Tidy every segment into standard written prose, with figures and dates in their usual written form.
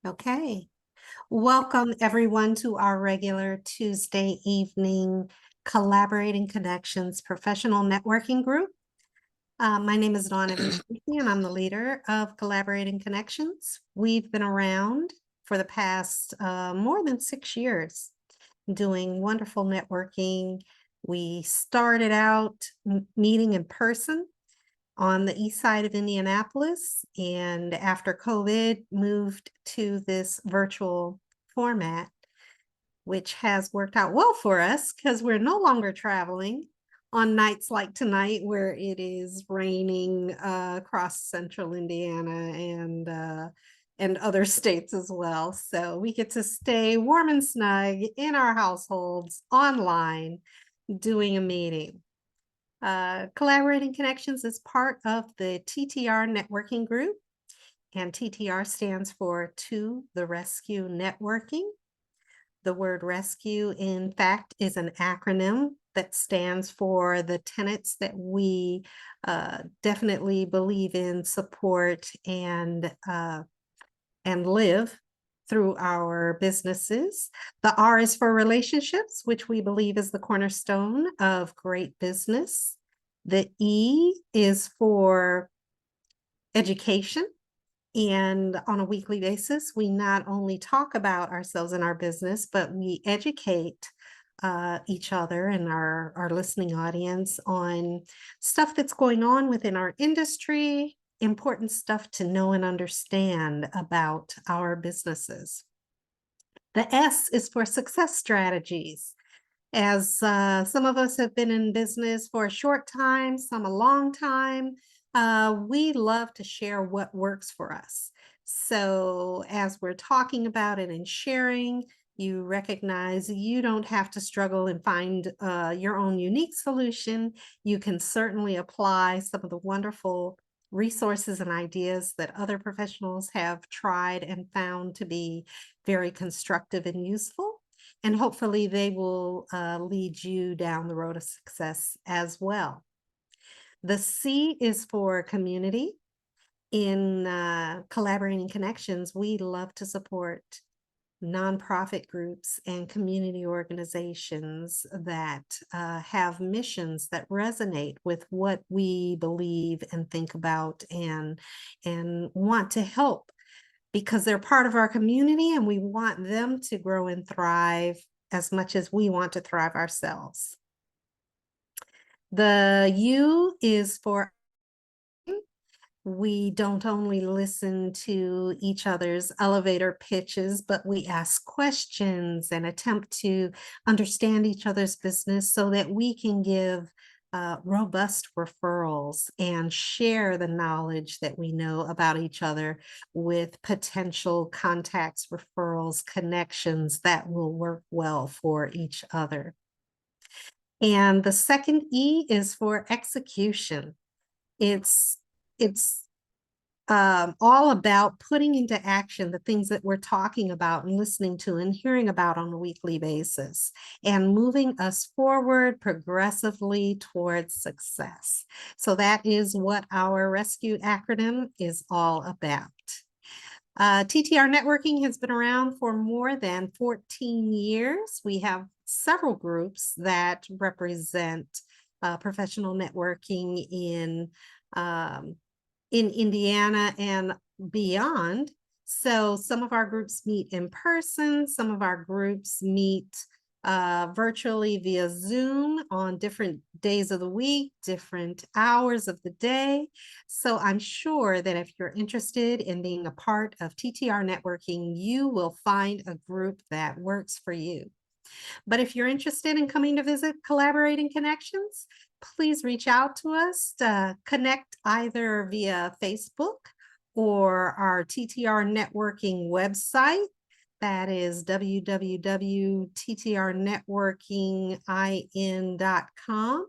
Okay. Welcome everyone to our regular Tuesday evening Collaborating Connections professional networking group. My name is Dawn Evans and I'm the leader of Collaborating Connections. We've been around for the past more than 6 years doing wonderful networking. We started out meeting in person on the east side of Indianapolis, and after COVID moved to this virtual format, which has worked out well for us because we're no longer traveling on nights like tonight where it is raining across central Indiana and other states as well. So we get to stay warm and snug in our households online doing a meeting. Collaborating Connections is part of the TTR networking group, and TTR stands for To the Rescue Networking. The word rescue, in fact, is an acronym that stands for the tenets that we definitely believe in, support, and live through our businesses. The R is for relationships, which we believe is the cornerstone of great business. The E is for education. And on a weekly basis, we not only talk about ourselves and our business, but we educate each other and our listening audience on stuff that's going on within our industry, important stuff to know and understand about our businesses. The S is for success strategies. As some of us have been in business for a short time, some a long time, we love to share what works for us. So as we're talking about it and sharing, you recognize you don't have to struggle and find your own unique solution. You can certainly apply some of the wonderful resources and ideas that other professionals have tried and found to be very constructive and useful. And hopefully they will lead you down the road of success as well. The C is for community. In Collaborating Connections, we love to support nonprofit groups and community organizations that have missions that resonate with what we believe and think about and want to help, because they're part of our community and we want them to grow and thrive as much as we want to thrive ourselves. The U is for we don't only listen to each other's elevator pitches, but we ask questions and attempt to understand each other's business so that we can give robust referrals and share the knowledge that we know about each other with potential contacts, referrals, connections that will work well for each other. And the second E is for execution. It's all about putting into action the things that we're talking about and listening to and hearing about on a weekly basis, and moving us forward progressively towards success. So that is what our rescue acronym is all about. TTR networking has been around for more than 14 years. We have several groups that represent professional networking in Indiana and beyond. So some of our groups meet in person, some of our groups meet virtually via Zoom on different days of the week, different hours of the day. So I'm sure that if you're interested in being a part of TTR networking, you will find a group that works for you. But if you're interested in coming to visit Collaborating Connections, please reach out to us to connect either via Facebook or our TTR networking website. That is www.ttrnetworkingin.com.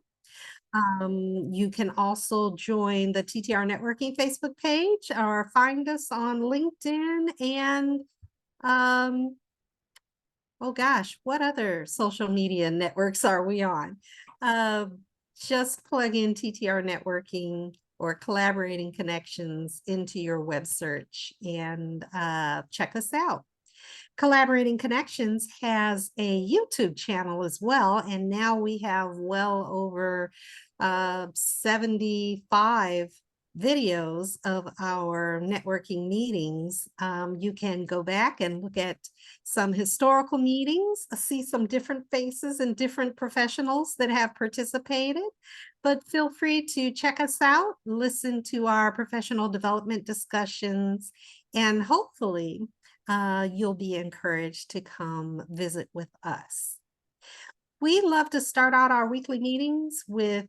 You can also join the TTR Networking Facebook page or find us on LinkedIn and oh gosh, what other social media networks are we on? Just plug in TTR Networking or Collaborating Connections into your web search and check us out. Collaborating Connections has a YouTube channel as well, and now we have well over 75 videos of our networking meetings. You can go back and look at some historical meetings, see some different faces and different professionals that have participated, but feel free to check us out, listen to our professional development discussions, and hopefully you'll be encouraged to come visit with us. We love to start out our weekly meetings with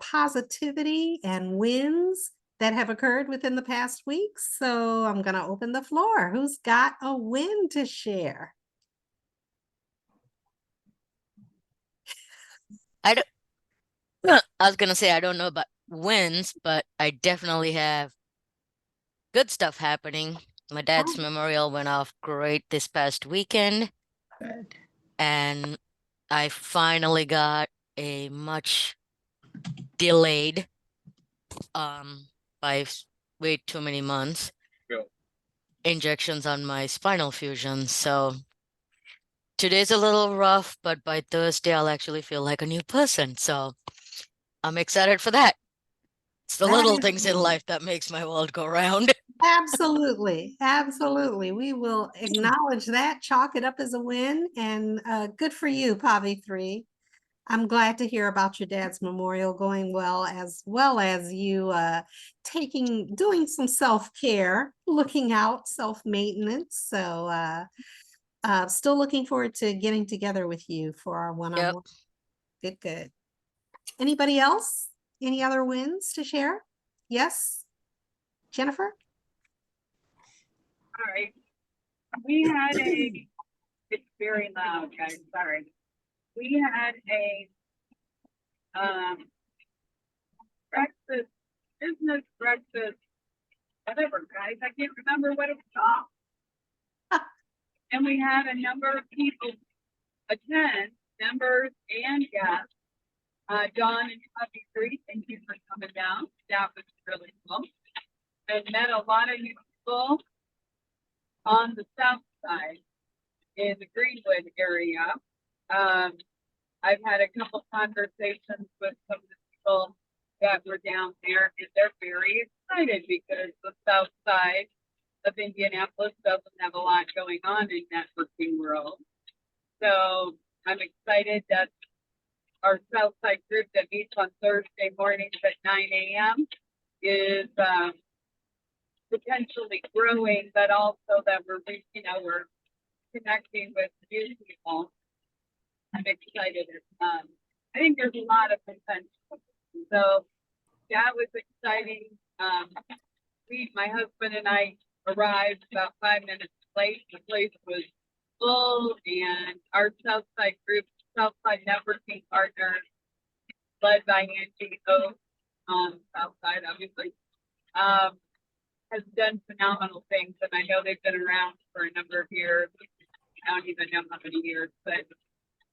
positivity and wins that have occurred within the past week. So I'm going to open the floor. Who's got a win to share? I was going to say, I don't know about wins, but I definitely have good stuff happening. My dad's memorial went off great this past weekend. Good. And I finally got a much delayed, by way too many months, injections on my spinal fusion. So today's a little rough, but by Thursday, I'll actually feel like a new person. So I'm excited for that. It's the little things in life that makes my world go round. Absolutely. Absolutely. We will acknowledge that, chalk it up as a win, and good for you, Pavithri. I'm glad to hear about your dad's memorial going well as you doing some self-care, looking out, self-maintenance. So still looking forward to getting together with you for our one-on-one. Yep. Good. Anybody else? Any other wins to share? Yes, Jennifer? All right. We had it's very loud, guys, sorry. We had a breakfast, business breakfast, whatever, guys, I can't remember what it was called. And we had a number of people attend, members and guests. Dawn and Pavithri, thank you for coming down. That was really cool. And met a lot of new people on the south side in the Greenwood area. I've had a couple conversations with some of the people that were down there, and they're very excited because the south side of Indianapolis doesn't have a lot going on in networking world. So I'm excited that our south side group that meets on Thursday mornings at 9 a.m. is potentially growing, but also that we're connecting with new people. I'm excited. I think there's a lot of potential. So that was exciting. My husband and I arrived about 5 minutes late. The place was full, and our Southside group, Southside networking partners, led by Angie O, Southside, obviously, has done phenomenal things, and I know they've been around for a number of years. I don't even know how many years, but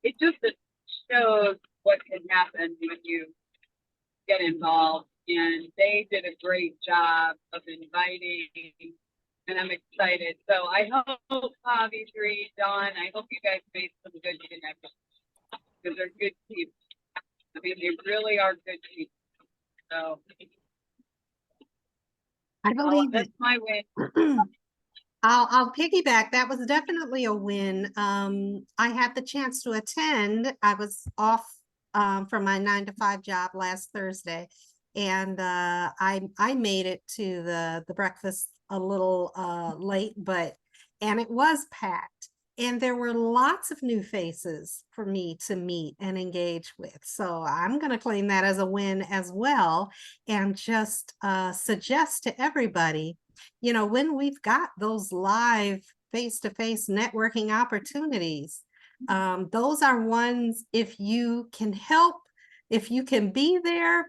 it just shows what can happen when you get involved. And they did a great job of inviting, and I'm excited. So I hope, Pavithri, Dawn, I hope you guys made some good connections, because they're good people. I mean, they really are good people. So I believe that's my win. I'll piggyback. That was definitely a win. I had the chance to attend. I was off from my 9-to-5 job last Thursday, and I made it to the breakfast a little late, and it was packed. And there were lots of new faces for me to meet and engage with. So I'm going to claim that as a win as well, and just suggest to everybody, you know, when we've got those live face-to-face networking opportunities, those are ones, if you can help, if you can be there,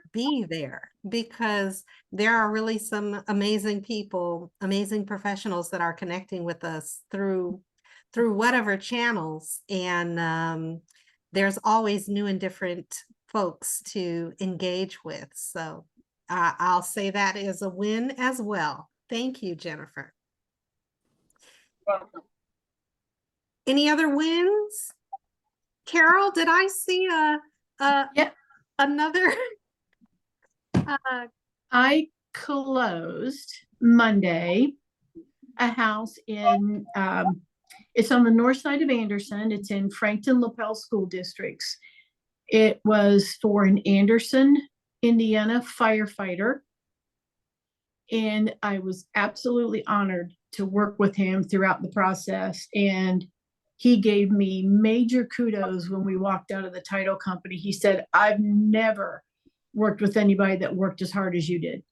because there are really some amazing people, amazing professionals that are connecting with us through whatever channels. And there's always new and different folks to engage with. So I'll say that is a win as well. Thank you, Jennifer. Welcome. Any other wins? Carol, did I see Yeah, another? I closed Monday a house in, it's on the north side of Anderson. It's in Frankton, LaPel school districts. It was for an Anderson, Indiana firefighter. And I was absolutely honored to work with him throughout the process. And he gave me major kudos when we walked out of the title company. He said, I've never worked with anybody that worked as hard as you did.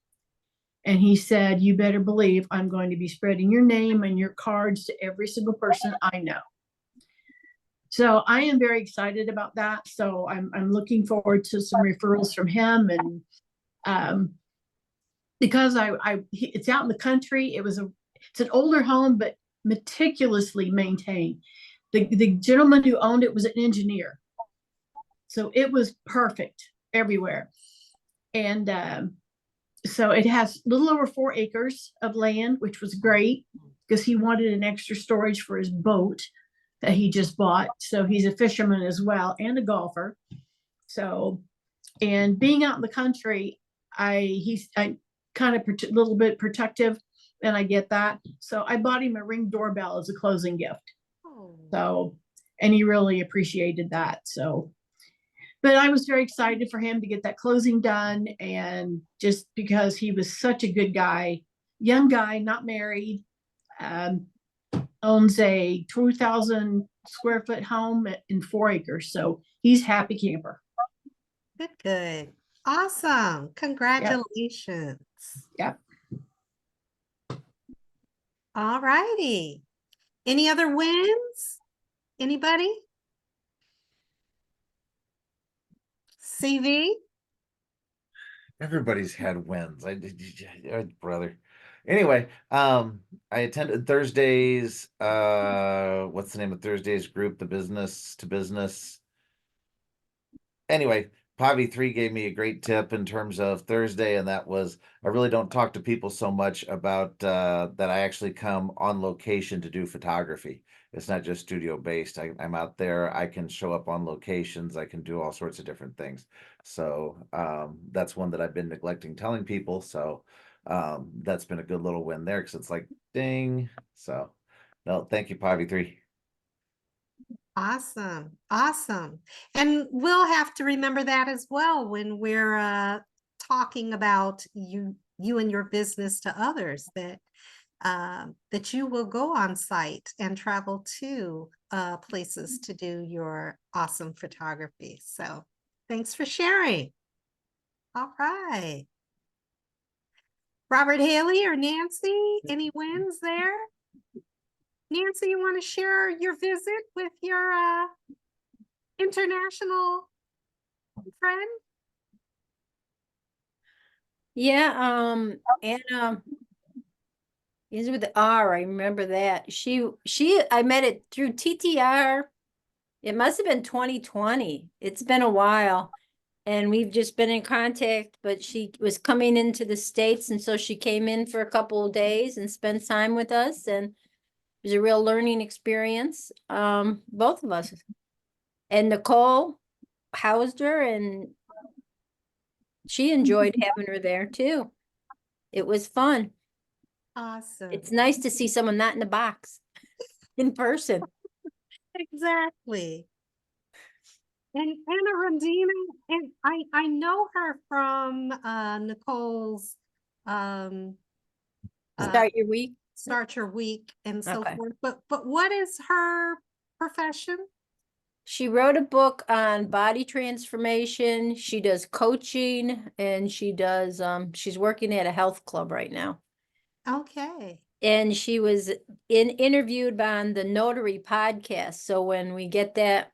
And he said, you better believe I'm going to be spreading your name and your cards to every single person I know. So I am very excited about that. So I'm looking forward to some referrals from him. And because it's out in the country, it's an older home, but meticulously maintained. The gentleman who owned it was an engineer. So it was perfect everywhere. And so it has a little over 4 acres of land, which was great because he wanted an extra storage for his boat that he just bought. So he's a fisherman as well and a golfer. So, and being out in the country, I kind of a little bit protective, and I get that. So I bought him a Ring doorbell as a closing gift. Oh. So, and he really appreciated that. So, but I was very excited for him to get that closing done. And just because he was such a good guy, young guy, not married, owns a 2,000 square foot home in 4 acres. So he's happy camper. Good. Awesome. Congratulations. Yep. All righty. Any other wins? Anybody? CV? Everybody's had wins. Brother. Anyway, I attended Thursday's what's the name of Thursday's group, the business to business. Anyway, Pavithri gave me a great tip in terms of Thursday, and that was I really don't talk to people so much about that I actually come on location to do photography. It's not just studio based. I'm out there. I can show up on locations. I can do all sorts of different things. So that's one that I've been neglecting telling people. So that's been a good little win there because it's like, ding. So no, thank you, Pavithri. Awesome. Awesome. And we'll have to remember that as well when we're talking about you and your business to others, that that you will go on site and travel to places to do your awesome photography. So thanks for sharing. All right. Robert, Hailey, or Nancy, any wins there? Nancy, you want to share your visit with your international friend? Yeah, Anna is with the R. I remember that. I met it through TTR. It must have been 2020. It's been a while. And we've just been in contact, but she was coming into the States, and so she came in for a couple of days and spent time with us, and it was a real learning experience. Both of us. And Nicole housed her, and she enjoyed having her there too. It was fun. Awesome. It's nice to see someone not in a box in person. Exactly. And Anna Rondina, and I know her from Nicole's Start your week. Start Your Week and so Okay. forth. But what is her profession? She wrote a book on body transformation. She does coaching, and she's working at a health club right now. Okay. And she was interviewed on the Notary podcast. So when we get that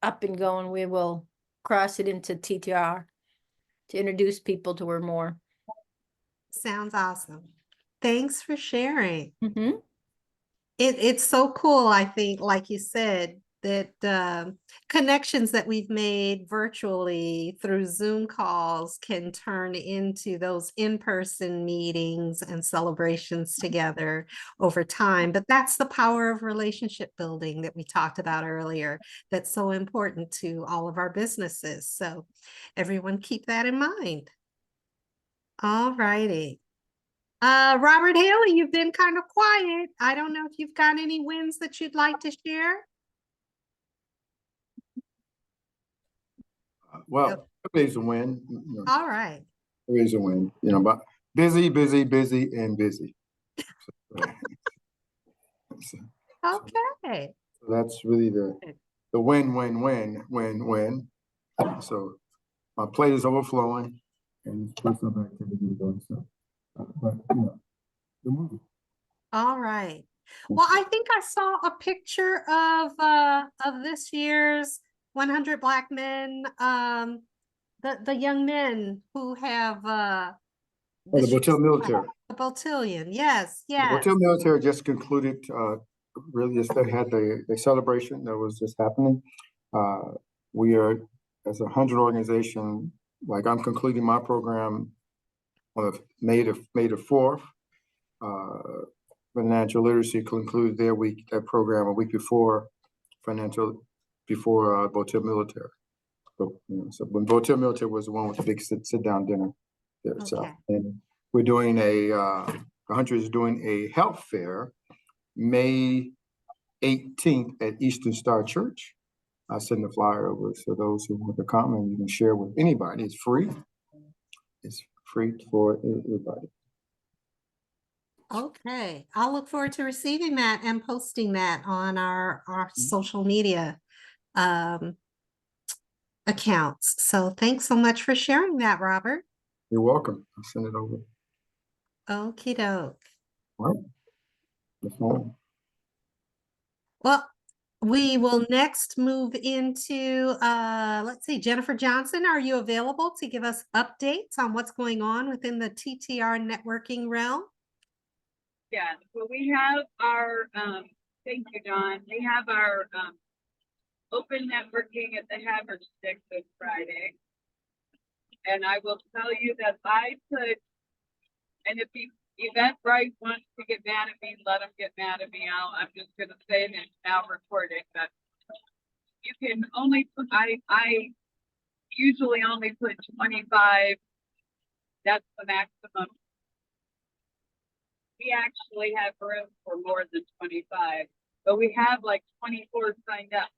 up and going, we will cross it into TTR to introduce people to her more. Sounds awesome. Thanks for sharing. Mm-hmm. It's so cool, I think, like you said, that connections that we've made virtually through Zoom calls can turn into those in-person meetings and celebrations together over time. But that's the power of relationship building that we talked about earlier. That's so important to all of our businesses. So everyone keep that in mind. All righty. Robert, Hailey, you've been kind of quiet. I don't know if you've got any wins that you'd like to share. Well, everybody's a win. You know, All right. everybody's a win. You know, but busy, busy, busy, and busy. So Okay. that's really the win, win, win, win, win. So my plate is overflowing, and there's some activity going. So, but you know, the movie. All right. Well, I think I saw a picture of this year's 100 Black men, the young men who have Oh, the Botel military. the Botillion. Yes, The yes. Botel military just concluded. Really, just they had the celebration that was just happening. We are, as a 100 organization, like I'm concluding my program on May the 4th. Financial literacy concluded their program a week before Botel military. So, you know, so when Botel military was the one with the big sit down dinner there. So, Okay. and we're doing 100 is doing a health fair May 18th at Eastern Star Church. I'll send the flyer over so those who want to come, and you can share with anybody. It's free. It's free for everybody. Okay. I'll look forward to receiving that and posting that on our social media accounts. So thanks so much for sharing that, Robert. You're welcome. I'll send it over. Okie doke. All right. That's all. Well, we will next move into, let's see, Jennifer Johnson, are you available to give us updates on what's going on within the TTR networking realm? Yeah, so we have our, thank you, Don. We have our open networking at the Haverstick this Friday. And I will tell you that I put, and if the Eventbrite wants to get mad at me, let them get mad at me. I'm just going to say it, it's now recorded, but you can only put, I usually only put 25. That's the maximum. We actually have room for more than 25, but we have like 24 signed up.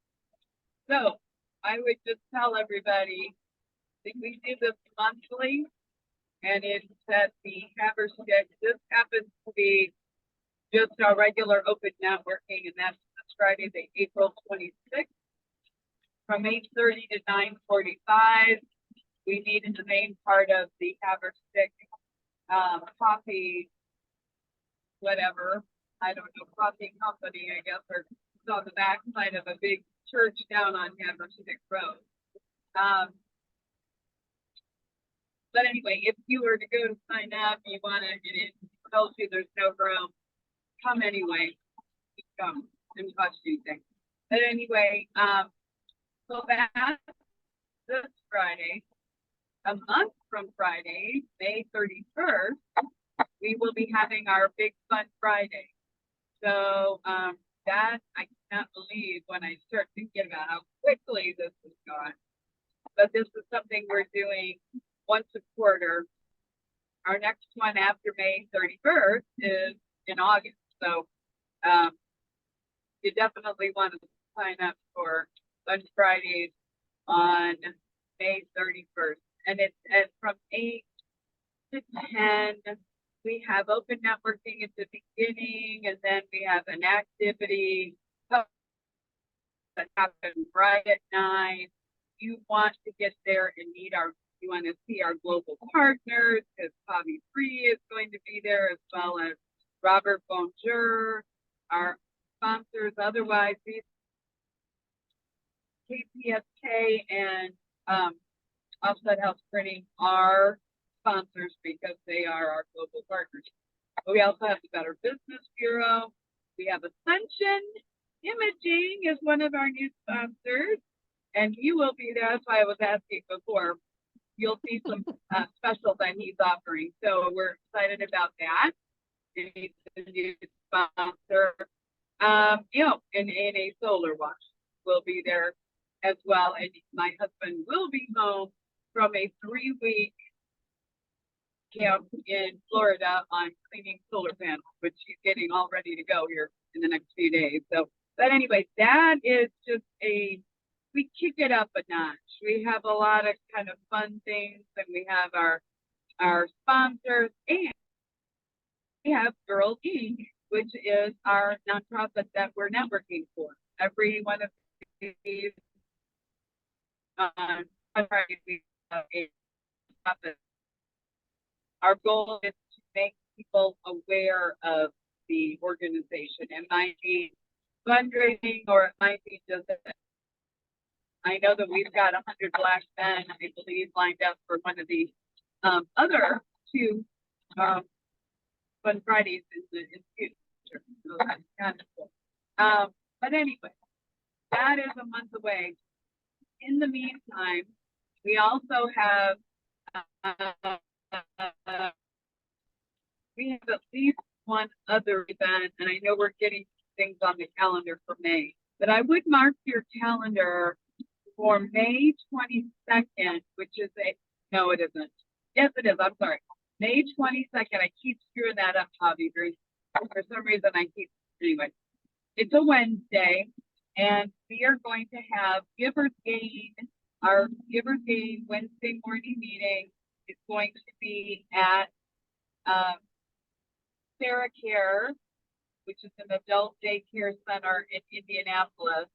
So I would just tell everybody that we do this monthly, and it's at the Haverstick. This happens to be just our regular open networking, and that's this Friday, the April 26th, from 8:30 to 9:45. We meet in the main part of the Haverstick coffee, whatever, I don't know, coffee company, I guess, or it's on the backside of a big church down on Haverstick Road. But anyway, if you were to go to sign up, you want to get in, tells you there's no room, come anyway. Just come, didn't cost you anything. But anyway, so that's this Friday. A month from Friday, May 31st, we will be having our Big Fun Friday. So that I cannot believe when I start thinking about how quickly this has gone. But this is something we're doing once a quarter. Our next one after May 31st is in August. So you definitely want to sign up for Fun Fridays on May 31st. And it's from 8 to 10. We have open networking at the beginning, and then we have an activity that happens right at 9. You want to get there and meet you want to see our global partners, because Pavithri is going to be there, as well as Robert Bonjour, our sponsors. Otherwise, these KPSK and Offset House Printing are sponsors because they are our global partners. But we also have the Better Business Bureau. We have Ascension, Imaging is one of our new sponsors, and he will be there. That's why I was asking before. You'll see some special that he's offering. So we're excited about that. And he's a new sponsor. And a solar wash will be there as well. And my husband will be home from a 3-week camp in Florida on cleaning solar panels, which he's getting all ready to go here in the next few days. So, but anyway, that is just we kick it up a notch. We have a lot of kind of fun things, and we have our sponsors, and we have Girls Inc., which is our nonprofit that we're networking for. Every one of these on Friday we have a nonprofit. Our goal is to make people aware of the organization. It might be fundraising, or it might be just I know that we've got 100 Black men, I believe, lined up for one of the other 2 Fun Fridays in the future. So that's kind of cool. But anyway, that is a month away. In the meantime, we also have at least one other event, and I know we're getting things on the calendar for May, but I would mark your calendar for May 22nd, which is no, it isn't. Yes, it is. I'm sorry. May 22nd. I keep screwing that up, Pavithri. For some reason, anyway. It's a Wednesday, and we are going to have Givers Gain. Our Givers Gain Wednesday morning meeting is going to be at Sarah Care, which is an adult daycare center in Indianapolis.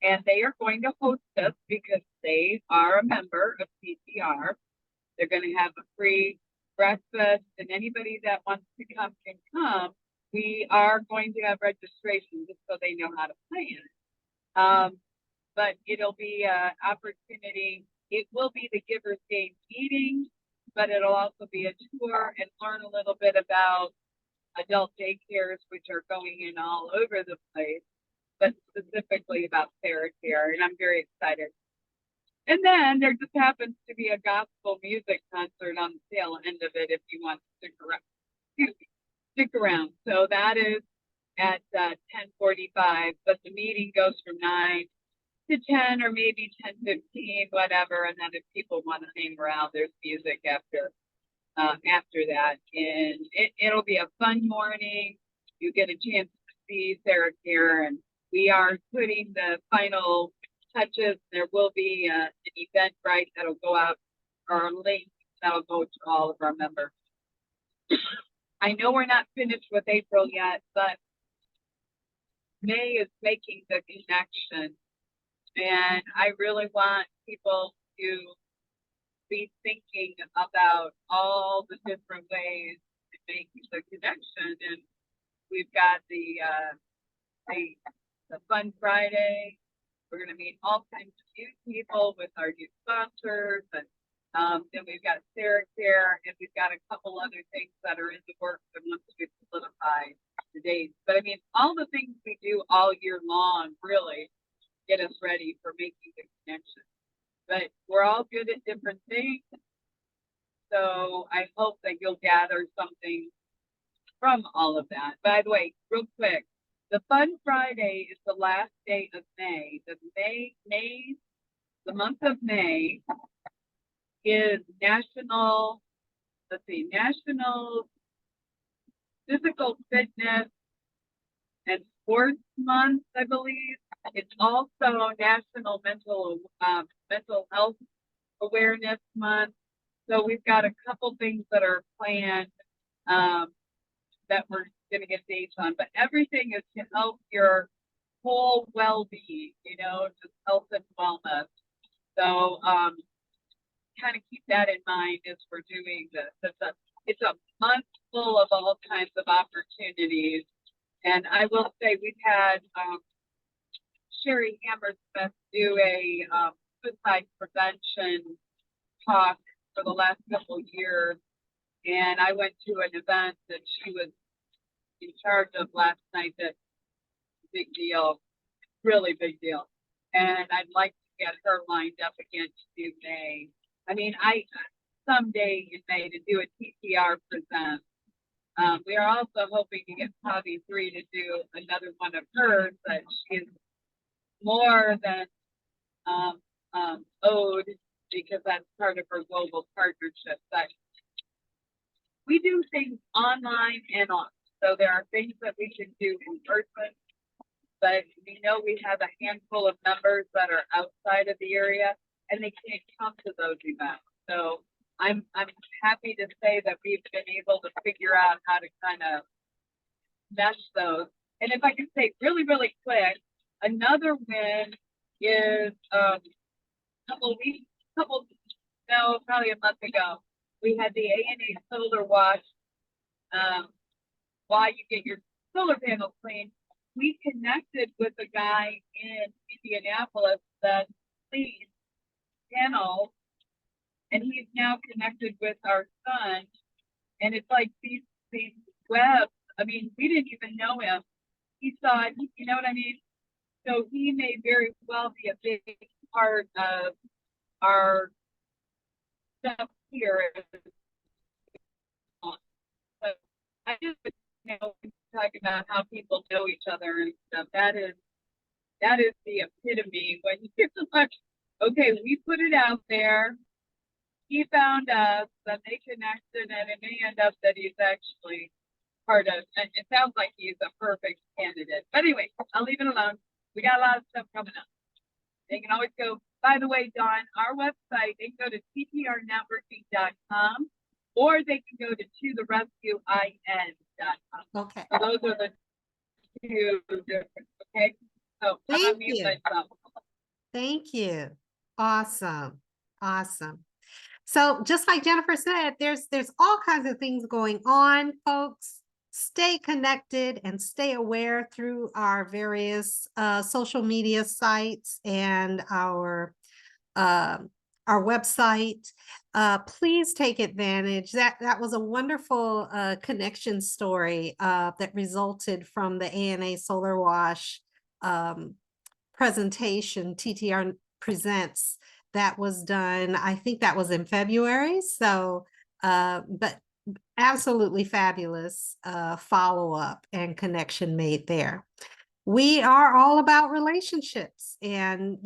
And they are going to host us because they are a member of CTR. They're going to have a free breakfast, and anybody that wants to come can come. We are going to have registration just so they know how to plan. But it'll be an opportunity. It will be the Givers Gain meeting, but it'll also be a tour and learn a little bit about adult daycares, which are going in all over the place, but specifically about Sarah Care, and I'm very excited. And then there just happens to be a gospel music concert on the tail end of it if you want to stick around. So that is at 10:45, but the meeting goes from 9 to 10 or maybe 10:15, whatever. And then if people want to hang around, there's music after that. And it'll be a fun morning. You get a chance to see Sarah Care, and we are putting the final touches. There will be an Eventbrite that'll go out, or a link that'll go to all of our members. I know we're not finished with April yet, but May is making the connection. And I really want people to be thinking about all the different ways to make the connection. And we've got the Fun Friday. We're going to meet all kinds of new people with our new sponsors, and then we've got Sarah Care, and we've got a couple other things that are in the works that once we solidify the dates. But I mean, all the things we do all year long really get us ready for making the connection. But we're all good at different things, so I hope that you'll gather something from all of that. By the way, real quick, the Fun Friday is the last day of May. The month of May is National Physical Fitness and Sports Month, I believe. It's also National Mental Health Awareness Month. So we've got a couple things that are planned that we're going to get dates on, but everything is to help your whole well-being, just health and wellness. So kind of keep that in mind as we're doing this. It's a month full of all kinds of opportunities. And I will say we've had Sherry Hammersmith do a suicide prevention talk for the last couple of years. And I went to an event that she was in charge of last night. That's a big deal. really big deal. And I'd like to get her lined up again to do May. I mean, someday in May to do a TTR present. We are also hoping to get Pavithri to do another one of hers that she is more than owed, because that's part of her global partnership. But we do things online and off. So there are things that we can do in person, but we know we have a handful of members that are outside of the area and they can't come to those events. So I'm happy to say that we've been able to figure out how to kind of mesh those. And if I can say really, really quick, another win is probably a month ago, we had the A&A solar wash. While you get your solar panels cleaned, we connected with a guy in Indianapolis that cleans panels, and he's now connected with our son. And it's like these webs. I mean, we didn't even know him. He saw it, you know what I mean? So he may very well be a big part of our stuff here. But I just, talk about how people know each other and stuff. That is the epitome when you're like, okay, we put it out there. He found us, then they connected, and it may end up that he's actually part of, and it sounds like he's a perfect candidate. But anyway, I'll leave it alone. We got a lot of stuff coming up. They can always go, by the way, Dawn, our website, they can go to ttrnetworking.com, or they can go to totherescuein.com. Okay. So those are the two different, okay? So I'm Thank gonna mute you. myself. Thank you. Awesome. Awesome. So just like Jennifer said, there's all kinds of things going on, folks. Stay connected and stay aware through our various social media sites and our website. Please take advantage. That was a wonderful connection story that resulted from the ANA Solar Wash presentation, TTR Presents, that was done. I think that was in February. So, but absolutely fabulous follow-up and connection made there. We are all about relationships, and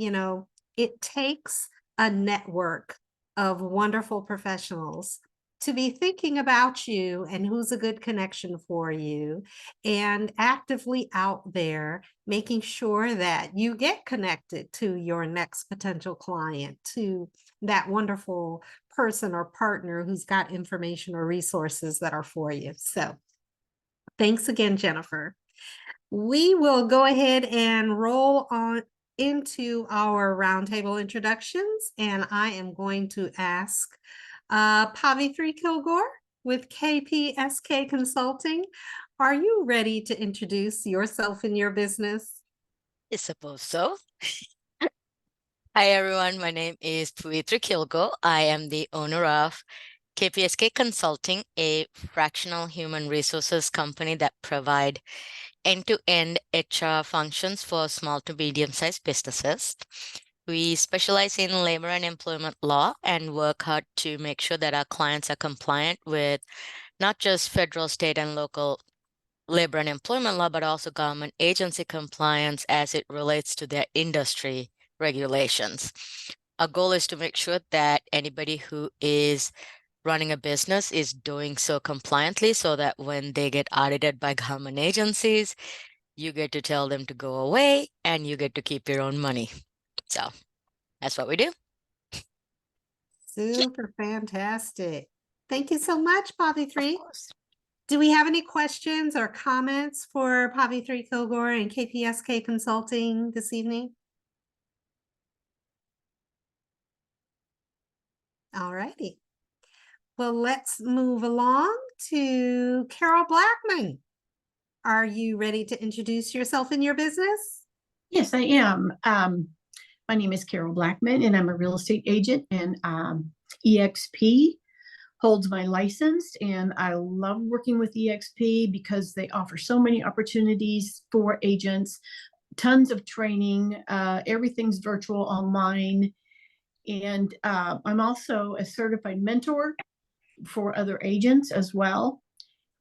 it takes a network of wonderful professionals to be thinking about you and who's a good connection for you, and actively out there making sure that you get connected to your next potential client, to that wonderful person or partner who's got information or resources that are for you. So thanks again, Jennifer. We will go ahead and roll on into our roundtable introductions, and I am going to ask Pavithri Kilgore with KPSK Consulting. Are you ready to introduce yourself and your business? I suppose so. Hi, everyone. My name is Pavithri Kilgore. I am the owner of KPSK Consulting, a fractional human resources company that provide end-to-end HR functions for small to medium-sized businesses. We specialize in labor and employment law and work hard to make sure that our clients are compliant with not just federal, state, and local labor and employment law, but also government agency compliance as it relates to their industry regulations. Our goal is to make sure that anybody who is running a business is doing so compliantly, so that when they get audited by government agencies, you get to tell them to go away and you get to keep your own money. So that's what we do. Super fantastic. Thank you so much, Pavithri. Of course. Do we have any questions or comments for Pavithri Kilgore and KPSK Consulting this evening? All righty. Well, let's move along to Carol Blackmon. Are you ready to introduce yourself and your business? Yes, I am. My name is Carol Blackmon, and I'm a real estate agent, and EXP holds my license, and I love working with EXP because they offer so many opportunities for agents tons of training. Everything's virtual online. And I'm also a certified mentor for other agents as well.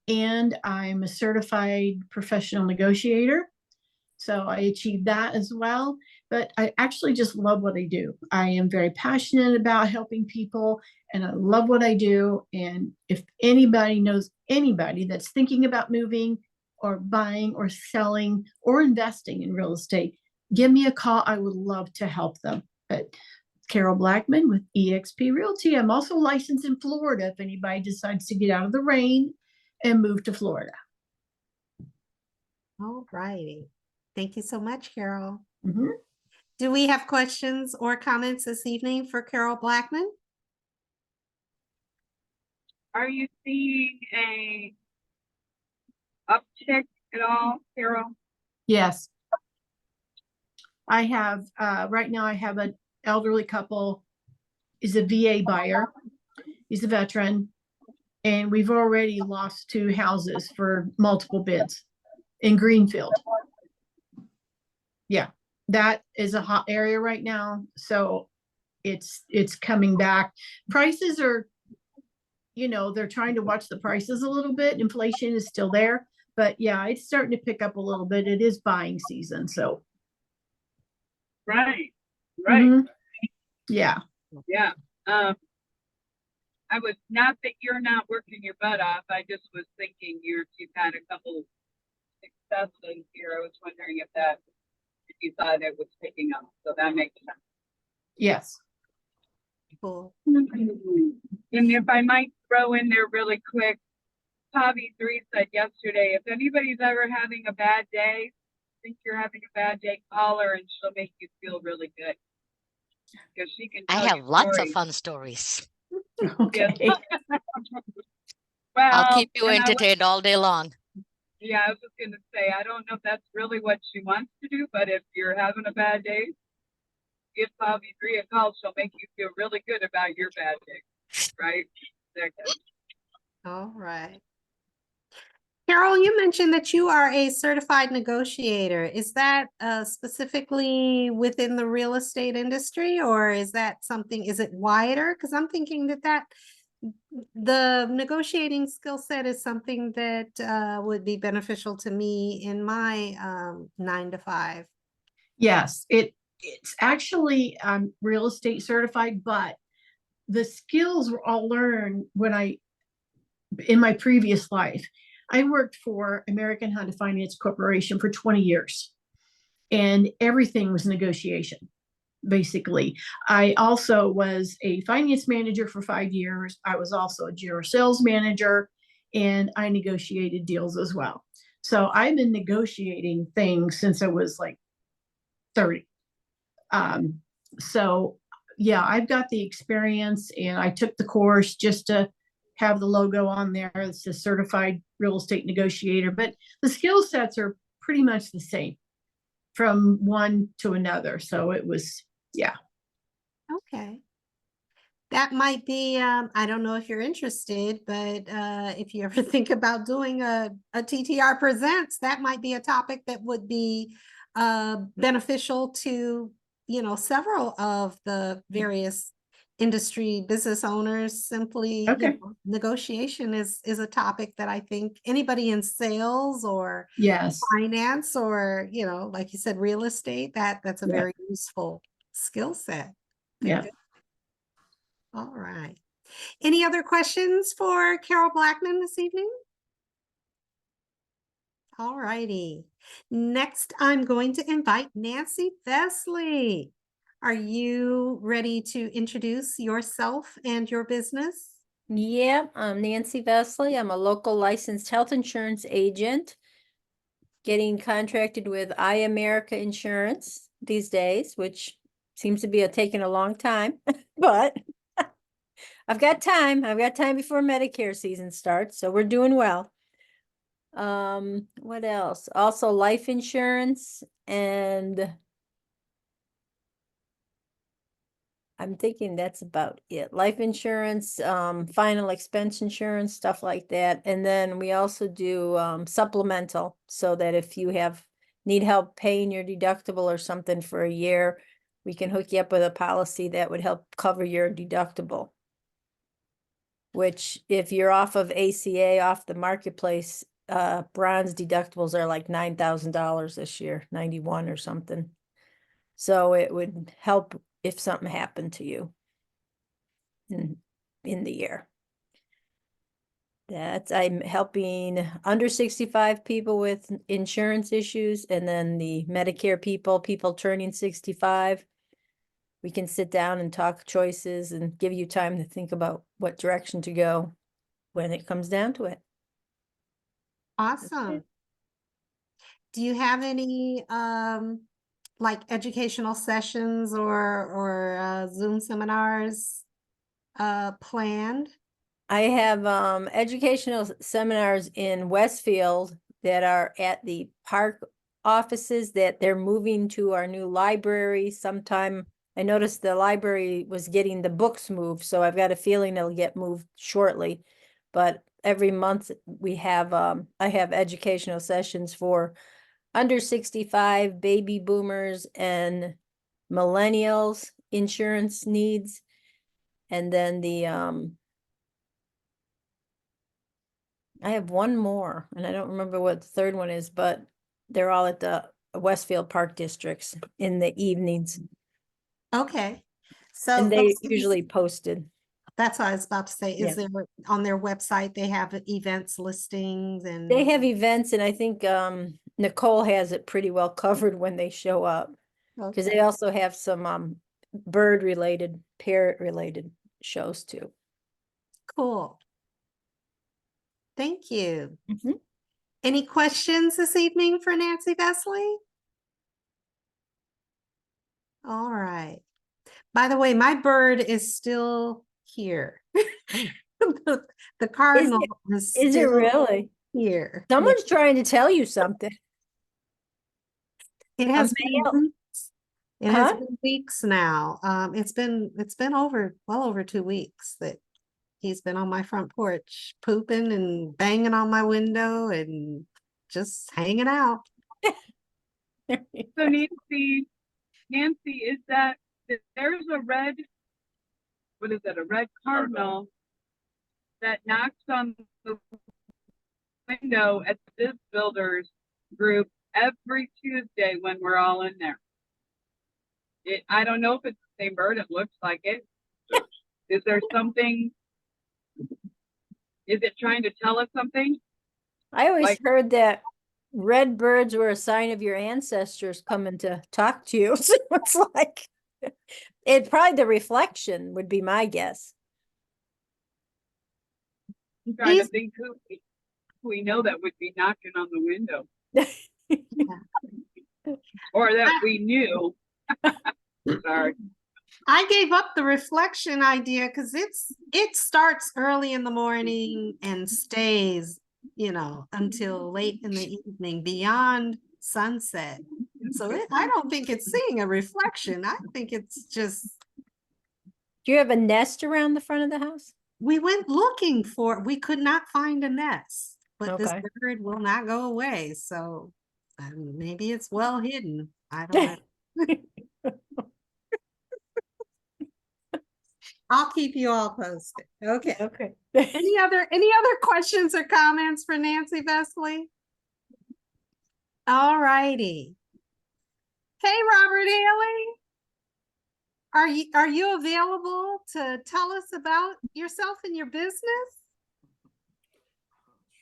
And I'm a certified professional negotiator. So I achieved that as well. But I actually just love what I do. I am very passionate about helping people, and I love what I do. And if anybody knows anybody that's thinking about moving or buying or selling or investing in real estate, give me a call. I would love to help them. But Carol Blackmon with eXp Realty. I'm also licensed in Florida if anybody decides to get out of the rain and move to Florida. All righty. Thank you so much, Carol. Mhm. Do we have questions or comments this evening for Carol Blackmon? Are you seeing a uptick at all, Carol? Yes. I have, right now I have an elderly couple, is a VA buyer. He's a veteran. And we've already lost 2 houses for multiple bids in Greenfield. Yeah, that is a hot area right now. So it's coming back. Prices are, they're trying to watch the prices a little bit. Inflation is still there, but yeah, it's starting to pick up a little bit. It is buying season. So. Right. Mhm. Yeah. Yeah. I was not that you're not working your butt off. I just was thinking you've had a couple successes here. I was wondering if you thought it was picking up. So that makes sense. Yes. Cool. And if I might throw in there really quick, Pavithri said yesterday, if anybody's ever having a bad day, think you're having a bad day, call her and she'll make you feel really good. Because she can I tell have you lots of stories. fun stories. Okay. Well, I'll keep you and entertained all day long. Yeah, I was just going to say, I don't know if that's really what she wants to do, but if you're having a bad day, give Pavithri a call. She'll make you feel really good about your bad day, right? All right. Carol, you mentioned that you are a certified negotiator. Is that specifically within the real estate industry, or is it wider? Because I'm thinking that the negotiating skill set is something that would be beneficial to me in my 9 to 5. Yes, it's actually real estate certified, but the skills were all learned in my previous life. I worked for American Honda Finance Corporation for 20 years, and everything was negotiation, basically. I also was a finance manager for 5 years. I was also a general sales manager, and I negotiated deals as well. So I've been negotiating things since I was like 30. So yeah, I've got the experience, and I took the course just to have the logo on there. It's a certified real estate negotiator, but the skill sets are pretty much the same from one to another. So it was, yeah. Okay. That might be, I don't know if you're interested, but if you ever think about doing a TTR Presents, that might be a topic that would be beneficial to, several of the various industry business owners. Simply, Okay. Negotiation is a topic that I think anybody in sales or Yes. finance or, like you said, real estate, that's a Yeah. very useful skill set. Yeah. All right. Any other questions for Carol Blackmon this evening? All righty. Next, I'm going to invite Nancy Vesley. Are you ready to introduce yourself and your business? Yeah, I'm Nancy Vesley. I'm a local licensed health insurance agent, getting contracted with Iamerica Insurance these days, which seems to be taking a long time, but I've got time. I've got time before Medicare season starts, so we're doing well. What else? Also life insurance, and I'm thinking that's about it. Life insurance, final expense insurance, stuff like that. And then we also do supplemental, so that if you have need help paying your deductible or something for a year, we can hook you up with a policy that would help cover your deductible. Which if you're off of ACA, off the marketplace, bronze deductibles are like $9,000 this year, 91 or something. So it would help if something happened to you in the year. I'm helping under 65 people with insurance issues, and then the Medicare people turning 65. We can sit down and talk choices and give you time to think about what direction to go when it comes down to it. Awesome. Do you have any like educational sessions or Zoom seminars planned? I have educational seminars in Westfield that are at the park offices that they're moving to our new library sometime. I noticed the library was getting the books moved, so I've got a feeling it'll get moved shortly. But every month we have I have educational sessions for under 65 baby boomers and millennials insurance needs. And then the I have one more, and I don't remember what the third one is, but they're all at the Westfield Park districts in the evenings, Okay. So and they those things- usually posted. that's what I was about to say. Yeah. Is there on their website, they have events listings and They have events, and I think Nicole has it pretty well covered when they show up, because they okay. also have some bird related, parrot related shows too. Cool. Thank you. Mhm. Any questions this evening for Nancy Vesley? All right. By the way, my bird is still here. The cardinal is Is it still really? here. Someone's trying to tell you something. It has been male. weeks. It has Huh? been weeks now. It's been well over 2 weeks that he's been on my front porch, pooping and banging on my window and just hanging out. So Nancy, is that, there's a red, what is that, a red cardinal that knocks on the window at this builders group every Tuesday when we're all in there. I don't know if it's the same bird, it looks like it. Is there something, is it trying to tell us something? I always Like- heard that red birds were a sign of your ancestors coming to talk to you. So it's like, it probably the reflection would be my guess. I'm trying to He's- think who we know that would be knocking on the window. Or that we knew. Sorry. I gave up the reflection idea because it starts early in the morning and stays, until late in the evening beyond sunset. So I don't think it's seeing a reflection. I think it's just Do you have a nest around the front of the house? we went looking for we could not find a nest, but this Okay. bird will not go away. So maybe it's well hidden. I don't know. I'll keep you all posted. Okay. Okay. Any other questions or comments for Nancy Vesley? All righty. Hey, Robert Hailey. Are you available to tell us about yourself and your business?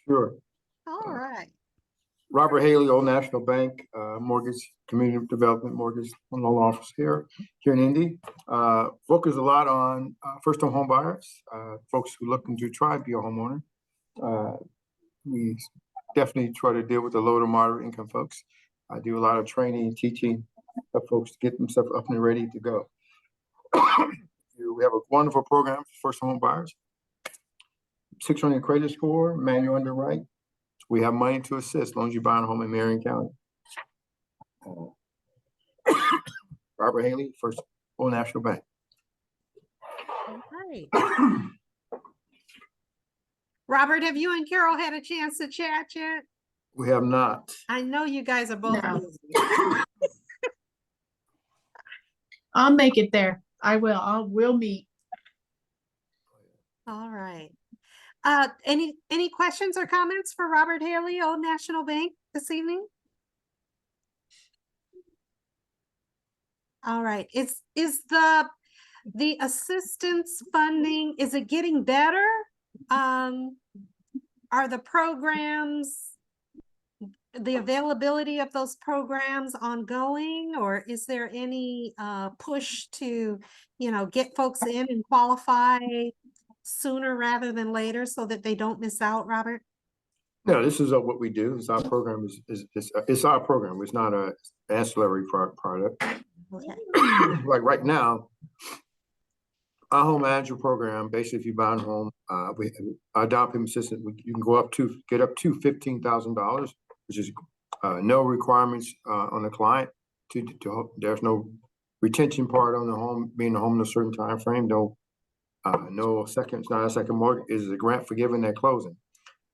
Sure. All right. Robert Hailey, Old National Bank, mortgage, community development mortgage loan office here in Indy. Focus a lot on first-time home buyers, folks who are looking to try to be a homeowner. We definitely try to deal with the low to moderate income folks. I do a lot of training, teaching of folks to get themselves up and ready to go. We have a wonderful program for first-time home buyers. 600 credit score, manual underwrite. We have money to assist as long as you buy a home in Marion County. Robert Hailey, First Old National Bank. All right. Robert, have you and Carol had a chance to chat yet? We have not. I know you guys are both No. busy. I'll make it there. I will. We'll meet. All right. Any questions or comments for Robert Hailey, Old National Bank this evening? All right. Is the assistance funding, is it getting better? Are the programs, the availability of those programs ongoing, or is there any push to, get folks in and qualify sooner rather than later so that they don't miss out, Robert? No, this is what we do. It's our program. It's our program. It's not a ancillary product. Okay. Like right now, our home manager program, basically if you buy a home, our down payment assistance, you can get up to $15,000, which is no requirements on the client. There's no retention part on the home, being a home in a certain time frame. No second, it's not a second mortgage. It is a grant forgiven at closing.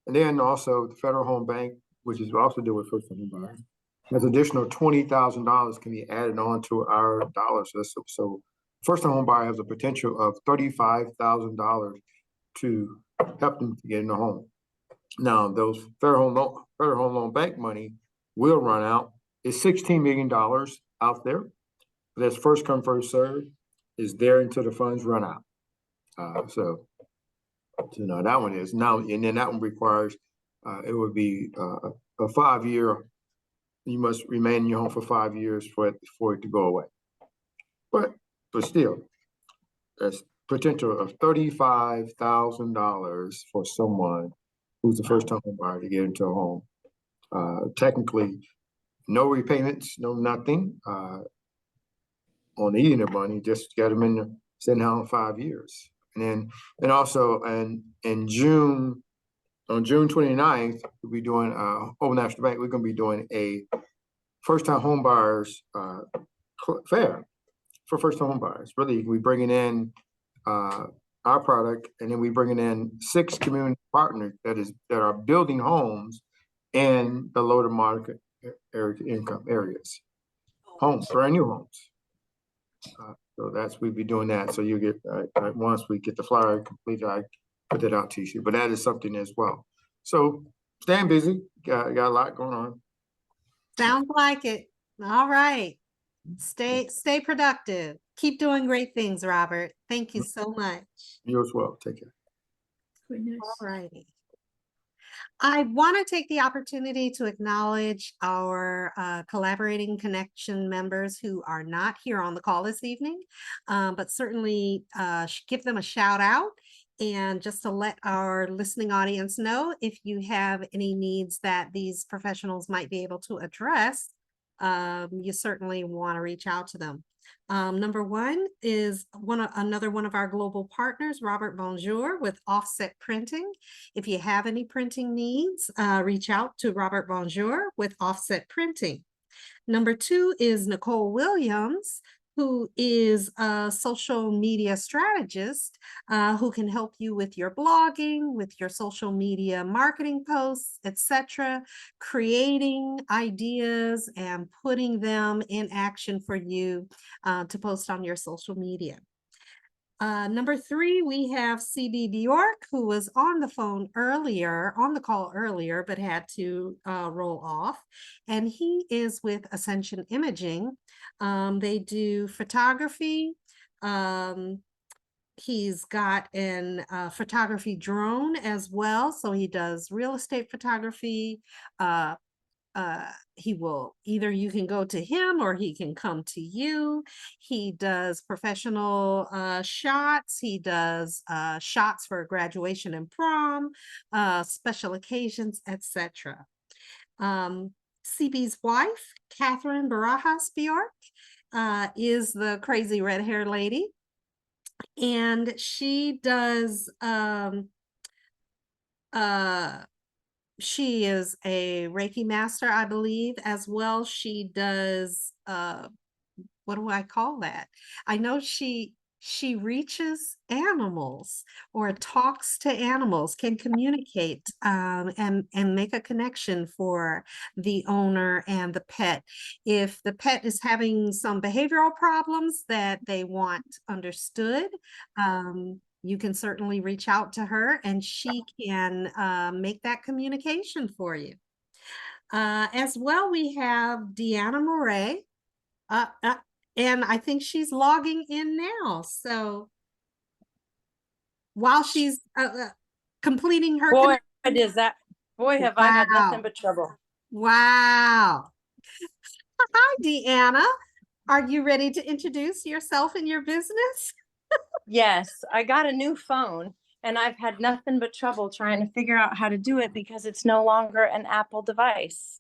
And then also the Federal Home Bank, which is also do with first home buyers, has additional $20,000 can be added on to our dollars. So first home buyer has a potential of $35,000 to help them to get in the home. Now, those Federal Home Loan Bank money will run out. It's $16 million out there. That's first come, first served, is there until the funds run out. So that one is now, and then that one requires, it would be a 5-year, you must remain in your home for 5 years for it to go away. But still, there's potential of $35,000 for someone who's the first time buyer to get into a home. Technically, no repayments, no nothing on eating the money, just get them in the sitting down 5 years. And also in June, on June 29th, we'll be doing Old National Bank, we're gonna be doing a first time home buyers fair for first time home buyers. Really, we bringing in our product, and then we bringing in 6 community partners that are building homes in the low to moderate income areas. Homes, brand new homes. So we'll be doing that. So you get, once we get the flyer completed, I put that out to you, but that is something as well. So staying busy, got a lot going on. Sounds like it. All right. Stay productive. Keep doing great things, Robert. Thank you so much. You as well. Take care. Goodness. All righty. I want to take the opportunity to acknowledge our collaborating connection members who are not here on the call this evening, but certainly give them a shout out. And just to let our listening audience know, if you have any needs that these professionals might be able to address, you certainly want to reach out to them. Number one is another one of our global partners, Robert Bonjour with Offset Printing. If you have any printing needs, reach out to Robert Bonjour with Offset Printing. Number two is Nicole Williams, who is a social media strategist who can help you with your blogging, with your social media marketing posts, etc., creating ideas and putting them in action for you to post on your social media. Number three, we have CB Bjork, who was on the call earlier, but had to roll off. And he is with Ascension Imaging. They do photography. He's got an photography drone as well. So he does real estate photography. You can go to him or he can come to you. He does professional shots. He does shots for graduation and prom, special occasions, etc. CB's wife, Catherine Barajas Bjork, is the crazy red hair lady, and she does she is a Reiki master, I believe, as well. She does, what do I call that? I know she she reaches animals or talks to animals, can communicate and make a connection for the owner and the pet. If the pet is having some behavioral problems that they want understood, you can certainly reach out to her and she can make that communication for you. As well, we have Deanna Morae. And I think she's logging in now. So while she's completing her Boy, have I had nothing Wow. but trouble. Wow. Hi, Deanna. Are you ready to introduce yourself and your business? Yes, I got a new phone and I've had nothing but trouble trying to figure out how to do it because it's no longer an Apple device.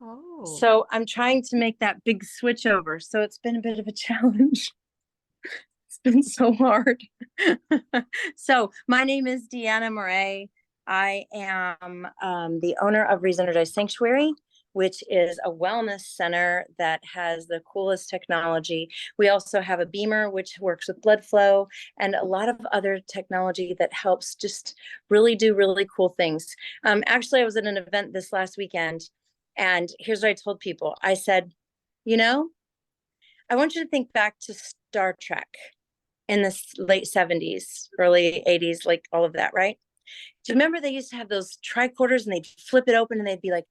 Oh. So I'm trying to make that big switch over. So it's been a bit of a challenge. It's been so hard. So my name is Deanna Morae. I am the owner of ReZenergize Sanctuary, which is a wellness center that has the coolest technology. We also have a beamer, which works with blood flow and a lot of other technology that helps just really do really cool things. Actually, I was at an event this last weekend, and here's what I told people. I said, you know, I want you to think back to Star Trek in the late 70s, early 80s, like all of that, right? Do you remember they used to have those tricorders and they'd flip it open and they'd be like,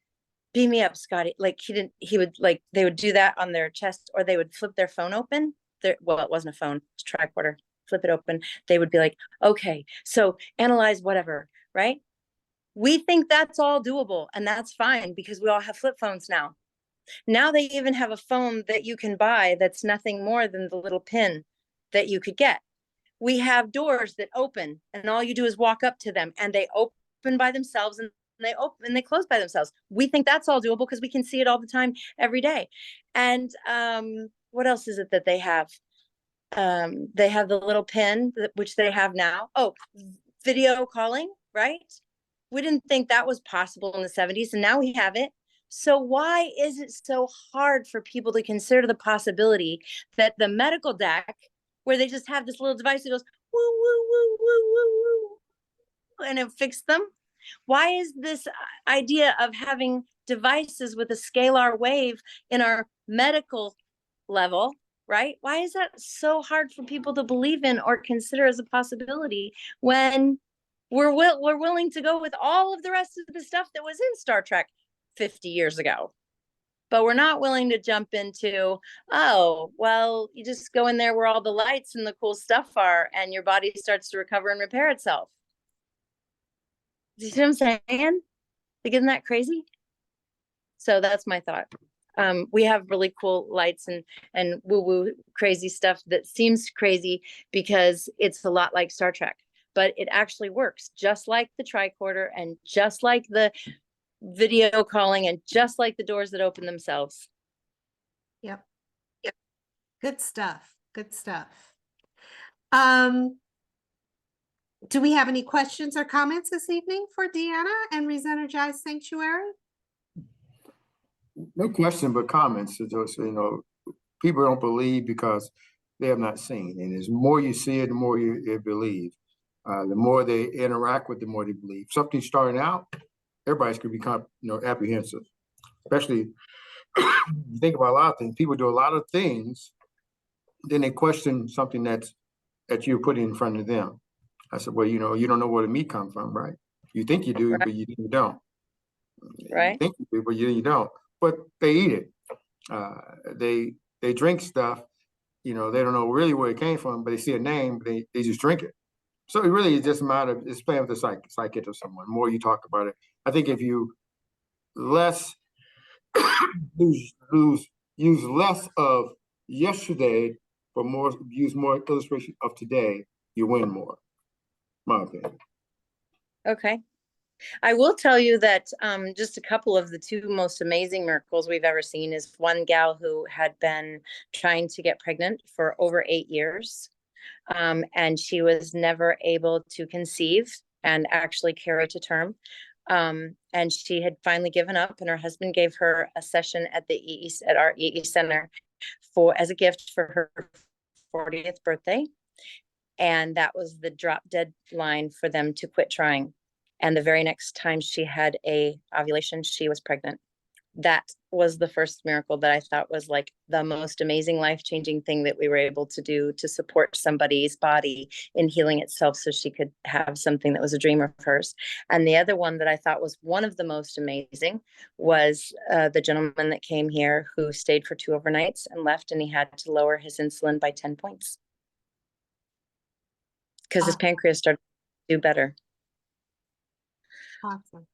beam me up, Scotty. Like they would do that on their chest, or they would flip their phone open. Well, it wasn't a phone, it's a tricorder. Flip it open. They would be like, okay, so analyze whatever, right? We think that's all doable, and that's fine because we all have flip phones now. Now they even have a phone that you can buy that's nothing more than the little pin that you could get. We have doors that open and all you do is walk up to them and they open by themselves and they open and they close by themselves. We think that's all doable because we can see it all the time, every day. And what else is it that they have? They have the little pin, which they have now. Oh, video calling, right? We didn't think that was possible in the 70s, and now we have it. So why is it so hard for people to consider the possibility that the medical deck, where they just have this little device that goes woo, woo, woo, woo, woo, woo, and it fixes them? Why is this idea of having devices with a scalar wave in our medical level, right? Why is that so hard for people to believe in or consider as a possibility when we're willing to go with all of the rest of the stuff that was in Star Trek 50 years ago? But we're not willing to jump into, oh, well, you just go in there where all the lights and the cool stuff are and your body starts to recover and repair itself. Do you see what I'm saying? Like, isn't that crazy? So that's my thought. We have really cool lights and woo-woo crazy stuff that seems crazy because it's a lot like Star Trek, but it actually works just like the tricorder and just like the video calling and just like the doors that open themselves. Yep. Good stuff. Good stuff. Do we have any questions or comments this evening for Deanna and ReZenergize Sanctuary? No question, but comments. Just, people don't believe because they have not seen. And as more you see it, the more you believe. The more they interact with, the more they believe. Something's starting out, everybody's going to become, apprehensive. Especially, you think about a lot of things. People do a lot of things, then they question something that you're putting in front of them. I said, well, you don't know where the meat comes from, right? You think you do, right, but you don't. Right. You think you do, but you don't. But they eat it. They drink stuff, they don't know really where it came from, but they see a name, they just drink it. So it really is just a matter of, it's playing with the psyche of someone. The more you talk about it, I think if you use less of yesterday, but use more illustration of today, you win more. My opinion. Okay. I will tell you that just a couple of the two most amazing miracles we've ever seen is one gal who had been trying to get pregnant for over 8 years. And she was never able to conceive and actually carry to term. And she had finally given up, and her husband gave her a session at our EE center as a gift for her 40th birthday. And that was the drop deadline for them to quit trying. And the very next time she had a ovulation, she was pregnant. That was the first miracle that I thought was like the most amazing, life-changing thing that we were able to do to support somebody's body in healing itself so she could have something that was a dream of hers. And the other one that I thought was one of the most amazing was the gentleman that came here who stayed for 2 overnights and left, and he had to lower his insulin by 10 points because his pancreas started to do better. Awesome.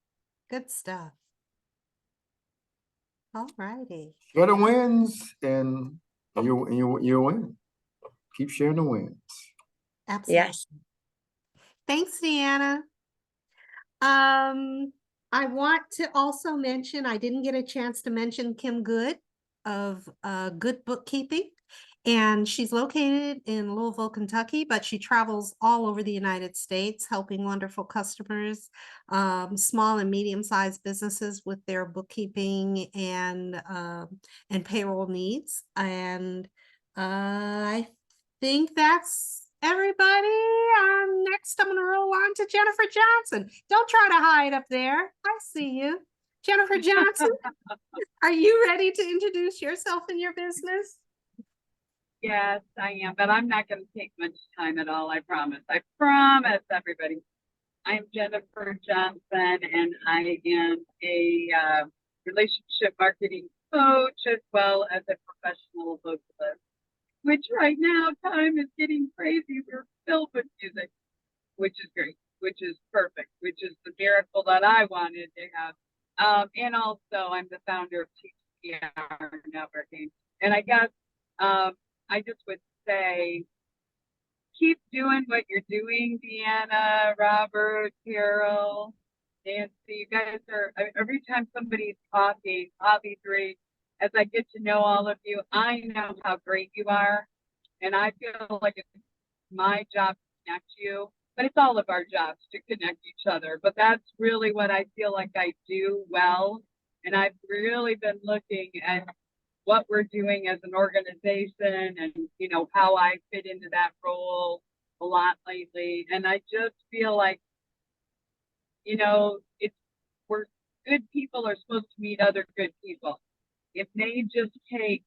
Good stuff. All righty. Share the wins and you win. Keep sharing the wins. Absolutely. Yes. Thanks, Deanna. I want to also mention, I didn't get a chance to mention Kim Good of Good Bookkeeping. And she's located in Louisville, Kentucky, but she travels all over the United States, helping wonderful customers, small and medium-sized businesses with their bookkeeping and payroll needs. And I think that's everybody. Next, I'm going to roll on to Jennifer Johnson. Don't try to hide up there. I see you. Jennifer Johnson, are you ready to introduce yourself and your business? Yes, I am, but I'm not going to take much time at all. I promise. I promise everybody. I'm Jennifer Johnson, and I am a relationship marketing coach as well as a professional vocalist, which right now time is getting crazy. We're filled with music, which is great, which is perfect, which is the miracle that I wanted to have. And also I'm the founder of TPR Networking. And I guess I just would say, keep doing what you're doing, Deanna, Robert, Carol, Nancy. You guys are, every time somebody's talking, Pavithri, as I get to know all of you, I know how great you are. And I feel like it's my job to connect you, but it's all of our jobs to connect each other. But that's really what I feel like I do well. And I've really been looking at what we're doing as an organization and, you know, how I fit into that role a lot lately. And I just feel like, you know, we're good people are supposed to meet other good people. It may just take,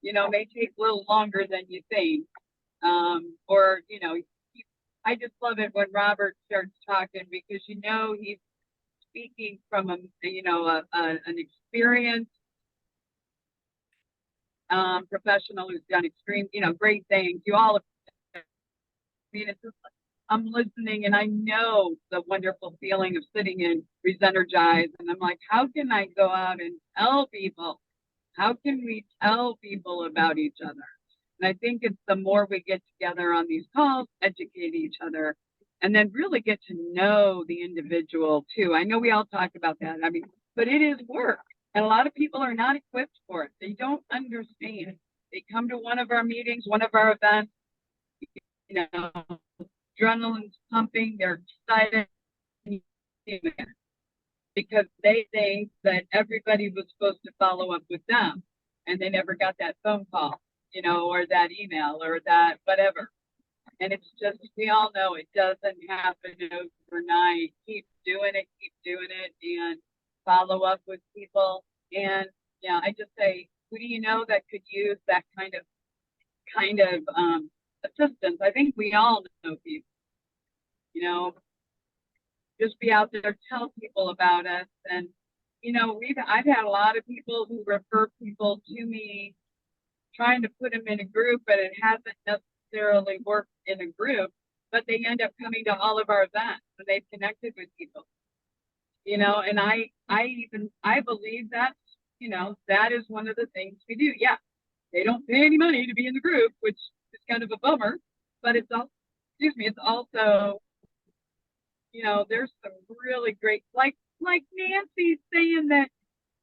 you know, may take a little longer than you think. Or, you know, I just love it when Robert starts talking because, you know, he's speaking from an experienced professional who's done extreme, you know, great things. You all, I mean, it's just, I'm listening and I know the wonderful feeling of sitting in ReZenergize. And I'm like, how can I go out and tell people? How can we tell people about each other? And I think it's the more we get together on these calls, educate each other, and then really get to know the individual too. I know we all talk about that. I mean, but it is work. And a lot of people are not equipped for it. They don't understand. They come to one of our meetings, one of our events, you know, adrenaline's pumping, they're excited because they think that everybody was supposed to follow up with them and they never got that phone call, you know, or that email or that whatever. And it's just, we all know it doesn't happen overnight. Keep doing it, and follow up with people. And yeah, I just say, who do you know that could use that kind of assistance? I think we all know people, you know, just be out there, tell people about us. And, you know, I've had a lot of people who refer people to me trying to put them in a group, but it hasn't necessarily worked in a group, but they end up coming to all of our events and they've connected with people, you know, and I believe that, you know, that is one of the things we do. Yeah, they don't pay any money to be in the group, which is kind of a bummer, but it's also, it's also, you know, there's some really great, like Nancy saying that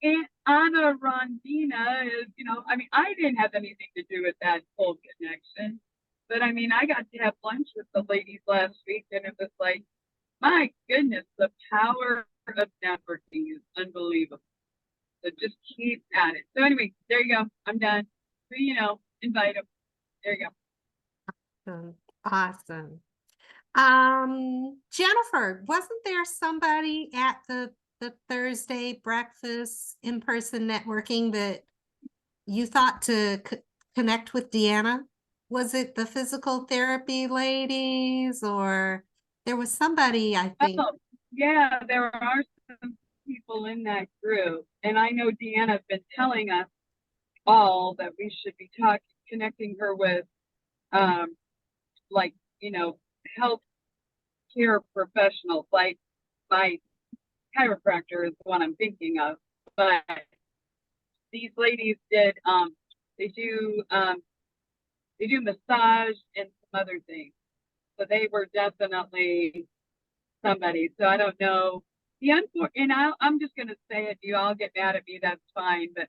Aunt Anna Rondina is, you know, I mean, I didn't have anything to do with that whole connection, but I mean, I got to have lunch with the ladies last week and it was like, my goodness, the power of networking is unbelievable. So just keep at it. So anyway, there you go. I'm done. So, you know, invite them. There you go. Awesome. Jennifer, wasn't there somebody at the Thursday breakfast in-person networking that you thought to connect with Deanna? Was it the physical therapy ladies, or there was somebody, I think? Oh, yeah, there are some people in that group, and I know Deanna's been telling us all that we should be connecting her with, like, health care professionals, like my chiropractor is the one I'm thinking of, but these ladies did, they do massage and some other things. So they were definitely somebody. So I don't know. I'm just going to say it. You all get mad at me. That's fine. But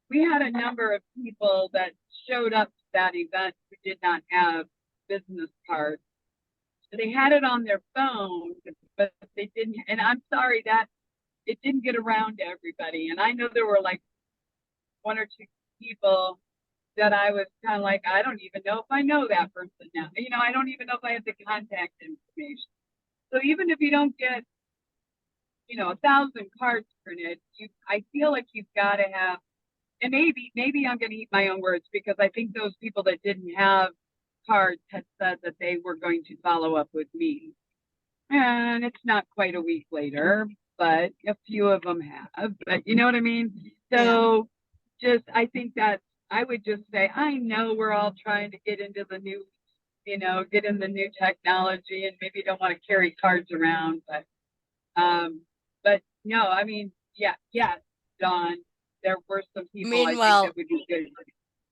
we had a number of people that showed up to that event who did not have business cards. They had it on their phone, but they didn't. And I'm sorry that it didn't get around to everybody. And I know there were like one or two people that I was kind of like, I don't even know if I know that person now. I don't even know if I have the contact information. So even if you don't get, 1,000 cards printed, I feel like you've got to have, and maybe I'm going to eat my own words, because I think those people that didn't have cards had said that they were going to follow up with me. And it's not quite a week later, but a few of them have, but you know what I mean? So I think that I would just say, I know we're all trying to get into the new, get in the new technology, and maybe don't want to carry cards around, but no, I mean, yes, Dawn, there were some people I think Meanwhile, that would be good.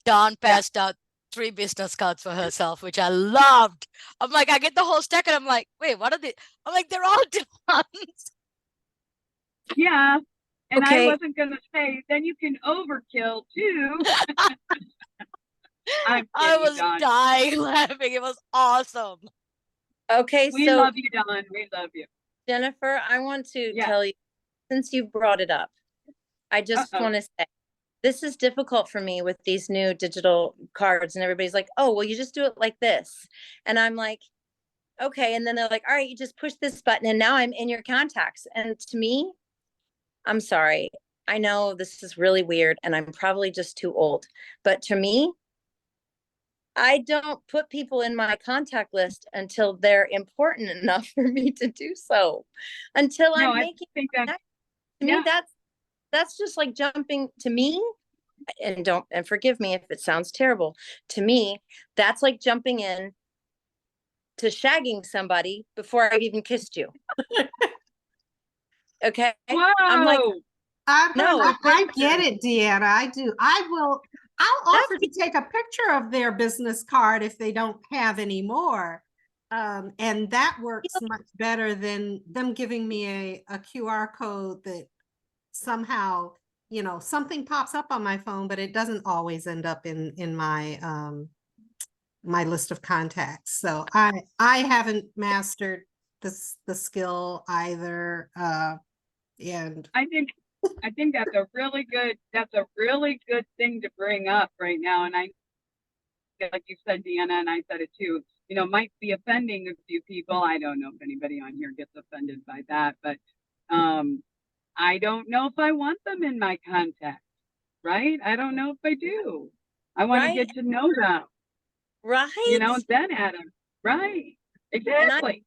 Dawn passed out 3 business cards for herself, which I loved. I'm like, I get the whole stack and I'm like, wait, what are they? I'm like, they're all Dawn's. Yeah. And I Okay. wasn't going to say, then you can overkill too. I'm kidding, I was Dawn. dying laughing. It was awesome. Okay, We so love you, Dawn. We love you. Jennifer, I want to Yeah. tell you, since you brought it up, I just Uh-oh. want to say, this is difficult for me with these new digital cards, and everybody's like, oh, well, you just do it like this. And I'm like, okay. And then they're like, all right, you just push this button and now I'm in your contacts. And to me, I'm sorry. I know this is really weird and I'm probably just too old, but to me, I don't put people in my contact list until they're important enough for me to do so. Until No, I'm I making think that, to yeah. me, that's just like jumping to me. And forgive me if it sounds terrible. To me, that's like jumping in to shagging somebody before I've even kissed you. Okay. Whoa. I'm like, no, I get it, Deanna. I do. I'll offer to take a picture of their business card if they don't have any more. And that works much better than them giving me a QR code that somehow, something pops up on my phone, but it doesn't always end up in my my list of contacts. So I haven't mastered the skill either. And I think that's a really good thing to bring up right now. And I, like you said, Deanna, and I said it too, might be offending a few people. I don't know if anybody on here gets offended by that, but I don't know if I want them in my contacts, right? I don't know if I do. I want to get to know them. right? Then add them. Right. Exactly.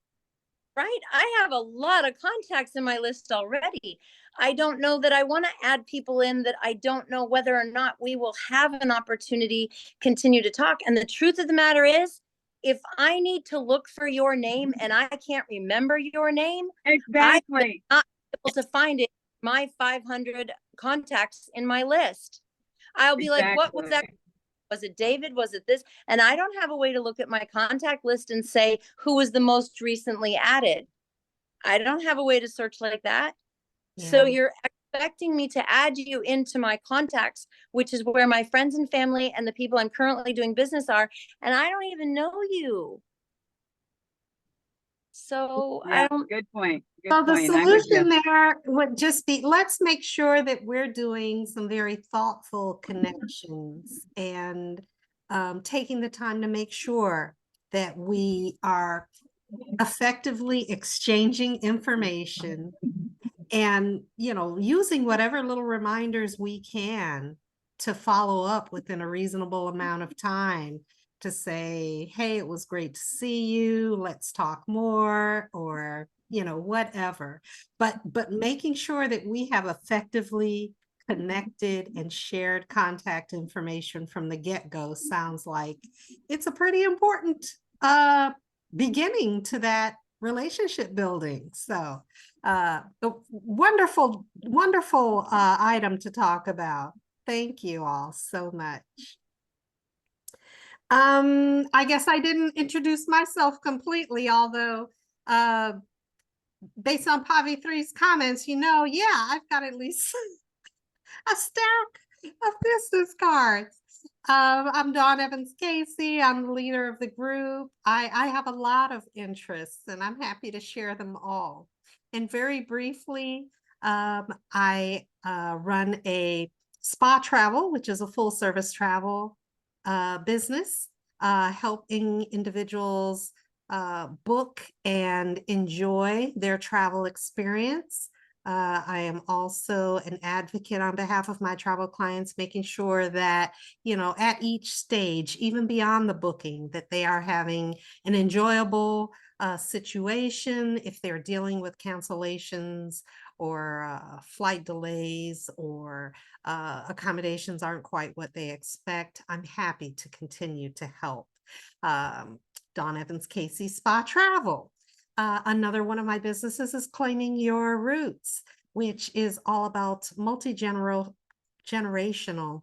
Right. I have a lot of contacts in my list already. I don't know that I want to add people in that I don't know whether or not we will have an opportunity continue to talk. And the truth of the matter is, if I need to look for your name and I can't remember your name, exactly, I'm not able to find it in my 500 contacts in my list. I'll be like, what was that? Was it David? Was it this? And I don't have a way to look at my contact list and say who was the most recently added. I don't have a way to search like that. Yeah. So you're expecting me to add you into my contacts, which is where my friends and family and the people I'm currently doing business are, and I don't even know you. So yeah, I don't. Good point. So the solution there would just be, let's make sure that we're doing some very thoughtful connections and taking the time to make sure that we are effectively exchanging information and, you know, using whatever little reminders we can to follow up within a reasonable amount of time to say, hey, it was great to see you, let's talk more, or, you know, whatever. But making sure that we have effectively connected and shared contact information from the get-go sounds like it's a pretty important beginning to that relationship building. So a wonderful, wonderful item to talk about. Thank you all so much. I guess I didn't introduce myself completely, although based on Pavithri's comments, you know, yeah, I've got at least a stack of business cards. I'm Dawn Evans Casey. I'm the leader of the group. I have a lot of interests and I'm happy to share them all. And very briefly, I run a spa travel, which is a full service travel business, helping individuals book and enjoy their travel experience. I am also an advocate on behalf of my travel clients, making sure that, you know, at each stage, even beyond the booking, that they are having an enjoyable situation. If they're dealing with cancellations or flight delays or accommodations aren't quite what they expect, I'm happy to continue to help. Dawn Evans Casey Spa Travel. Another one of my businesses is Claiming Your Roots, which is all about multi-generational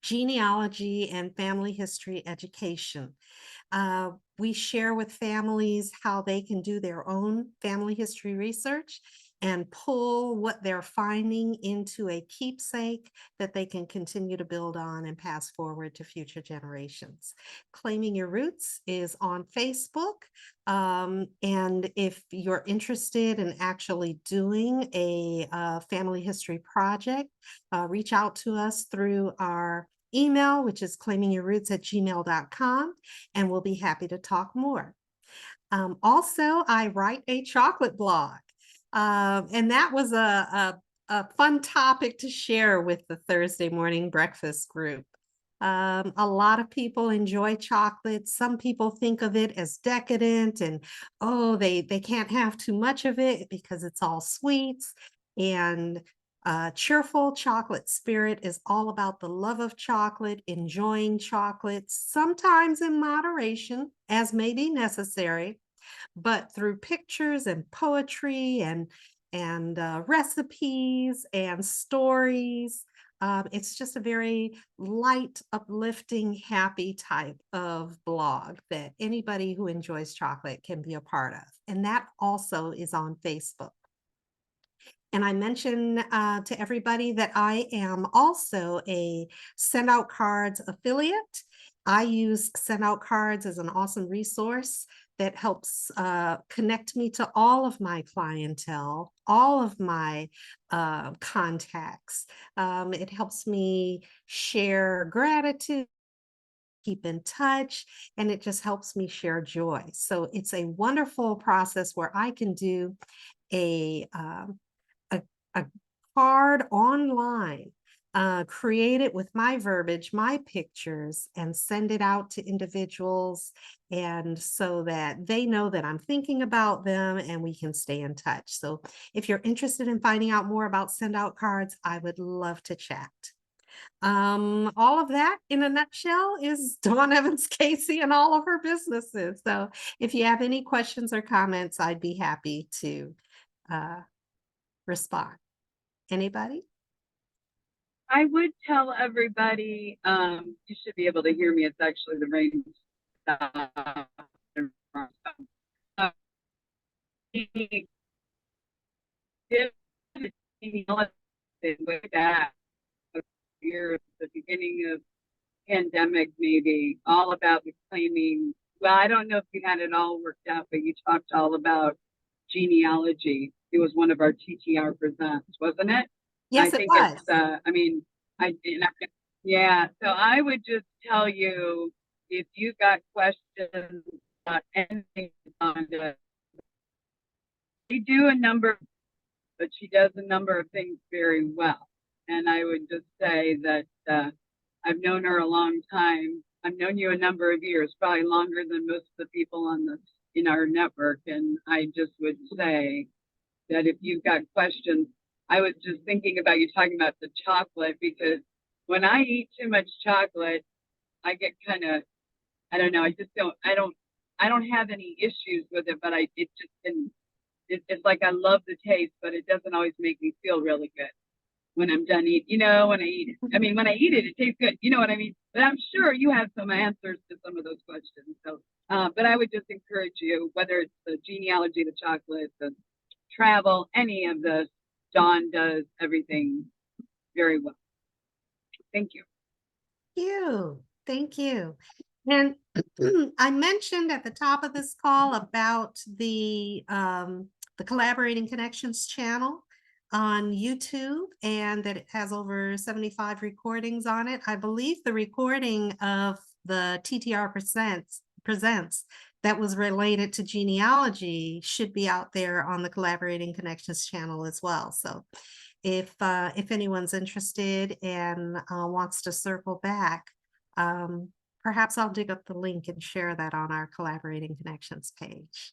genealogy and family history education. We share with families how they can do their own family history research and pull what they're finding into a keepsake that they can continue to build on and pass forward to future generations. Claiming Your Roots is on Facebook. And if you're interested in actually doing a family history project, reach out to us through our email, which is claimingyourroots@gmail.com, and we'll be happy to talk more. Also, I write a chocolate blog, and that was a fun topic to share with the Thursday morning breakfast group. A lot of people enjoy chocolate. Some people think of it as decadent and, oh, they can't have too much of it because it's all sweets. And cheerful chocolate spirit is all about the love of chocolate, enjoying chocolate, sometimes in moderation, as may be necessary, but through pictures and poetry and recipes and stories. It's just a very light, uplifting, happy type of blog that anybody who enjoys chocolate can be a part of. And that also is on Facebook. And I mention to everybody that I am also a Send Out Cards affiliate. I use Send Out Cards as an awesome resource that helps connect me to all of my clientele, all of my contacts. It helps me share gratitude, keep in touch, and it just helps me share joy. So it's a wonderful process where I can do a card online, create it with my verbiage, my pictures, and send it out to individuals, and so that they know that I'm thinking about them and we can stay in touch. So if you're interested in finding out more about Send Out Cards, I would love to chat. All of that in a nutshell is Dawn Evans Casey and all of her businesses. So if you have any questions or comments, I'd be happy to respond. Anybody? I would tell everybody, you should be able to hear me. It's actually the rain. Way back years, the beginning of pandemic, maybe all about the claiming. Well, I don't know if you had it all worked out, but you talked all about genealogy. It was one of our TTR presents, wasn't it? Yes, I it think was. it's, I mean, yeah. So I would just tell you, if you've got questions about anything on the, we do a number, but she does a number of things very well. And I would just say that I've known her a long time. I've known you a number of years, probably longer than most of the people on the in our network. And I just would say that if you've got questions, I was just thinking about you talking about the chocolate, because when I eat too much chocolate, I get kind of, I don't know, I don't have any issues with it, but it just didn't, it's like I love the taste, but it doesn't always make me feel really good when I'm done eating, when I eat it. I mean, when I eat it, it tastes good. You know what I mean? But I'm sure you have some answers to some of those questions. So, but I would just encourage you, whether it's the genealogy, the chocolate, the travel, any of this, Dawn does everything very well. Thank you. Thank you. And I mentioned at the top of this call about the Collaborating Connections channel on YouTube, and that it has over 75 recordings on it. I believe the recording of the TTR Presents that was related to genealogy should be out there on the Collaborating Connections channel as well. So if anyone's interested and wants to circle back, perhaps I'll dig up the link and share that on our Collaborating Connections page.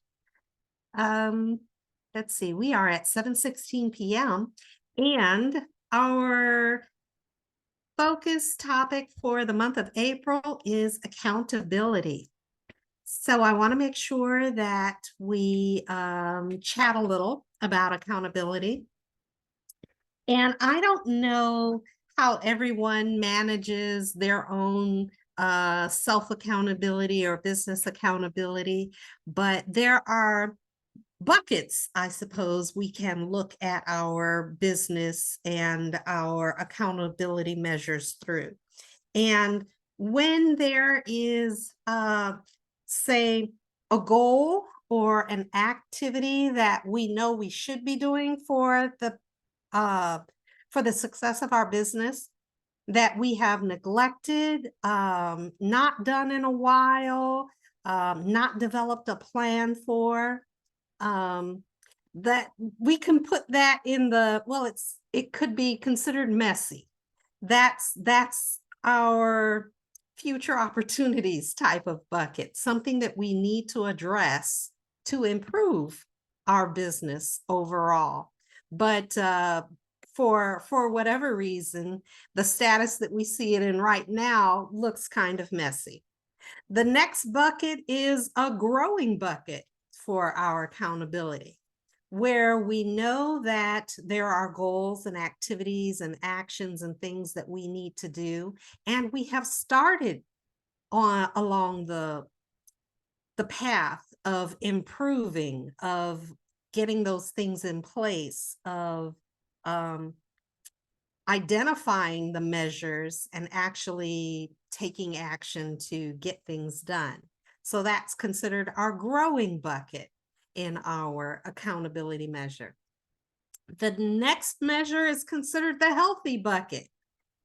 Let's see, we are at 7:16 p.m. and our focus topic for the month of April is accountability. So I want to make sure that we chat a little about accountability. And I don't know how everyone manages their own self-accountability or business accountability, but there are buckets, I suppose, we can look at our business and our accountability measures through. And when there is, say, a goal or an activity that we know we should be doing for the success of our business that we have neglected, not done in a while, not developed a plan for, that we can put that in the, well, it could be considered messy. That's our future opportunities type of bucket, something that we need to address to improve our business overall. But for whatever reason, the status that we see it in right now looks kind of messy. The next bucket is a growing bucket for our accountability, where we know that there are goals and activities and actions and things that we need to do, and we have started along the path of improving, of getting those things in place, of identifying the measures and actually taking action to get things done. So that's considered our growing bucket in our accountability measure. The next measure is considered the healthy bucket.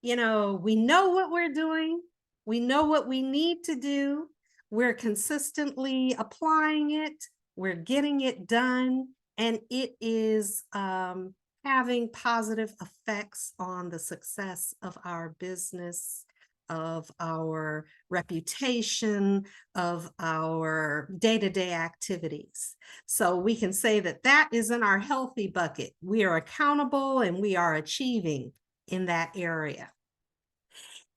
We know what we're doing. We know what we need to do. We're consistently applying it. We're getting it done. And it is having positive effects on the success of our business, of our reputation, of our day-to-day activities. So we can say that that is in our healthy bucket. We are accountable and we are achieving in that area.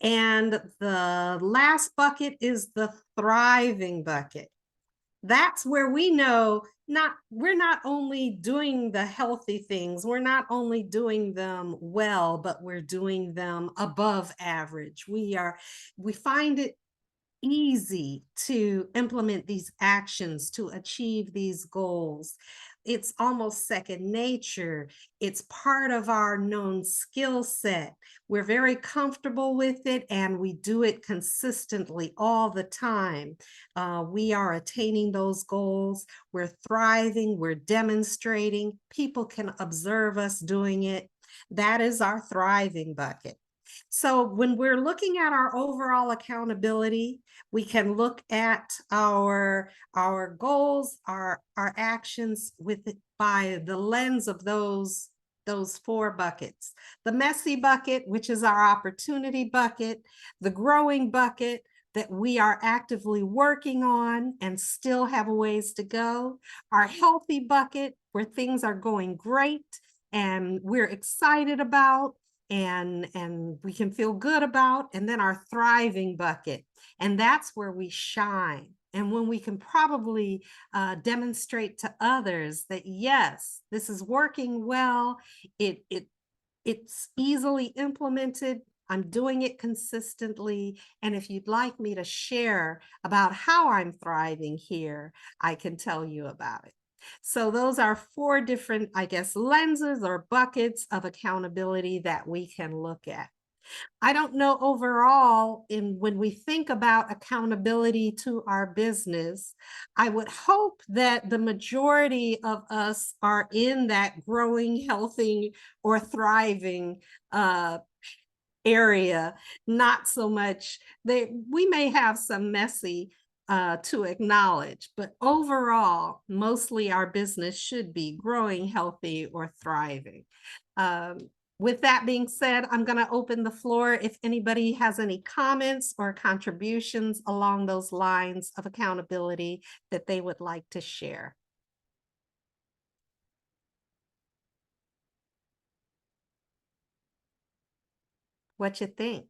And the last bucket is the thriving bucket. That's where we know we're not only doing the healthy things, we're not only doing them well, but we're doing them above average. We find it easy to implement these actions to achieve these goals. It's almost second nature. It's part of our known skill set. We're very comfortable with it and we do it consistently all the time. We are attaining those goals. We're thriving. We're demonstrating. People can observe us doing it. That is our thriving bucket. So when we're looking at our overall accountability, we can look at our goals, our actions by the lens of those 4 buckets. The messy bucket, which is our opportunity bucket, the growing bucket that we are actively working on and still have a ways to go, our healthy bucket where things are going great and we're excited about, and we can feel good about, and then our thriving bucket. And that's where we shine. And when we can probably demonstrate to others that, yes, this is working well, it's easily implemented, I'm doing it consistently. And if you'd like me to share about how I'm thriving here, I can tell you about it. So those are 4 different, I guess, lenses or buckets of accountability that we can look at. I don't know overall, when we think about accountability to our business, I would hope that the majority of us are in that growing, healthy, or thriving area, not so much. We may have some messy to acknowledge, but overall, mostly our business should be growing, healthy, or thriving. With that being said, I'm going to open the floor if anybody has any comments or contributions along those lines of accountability that they would like to share. What you think?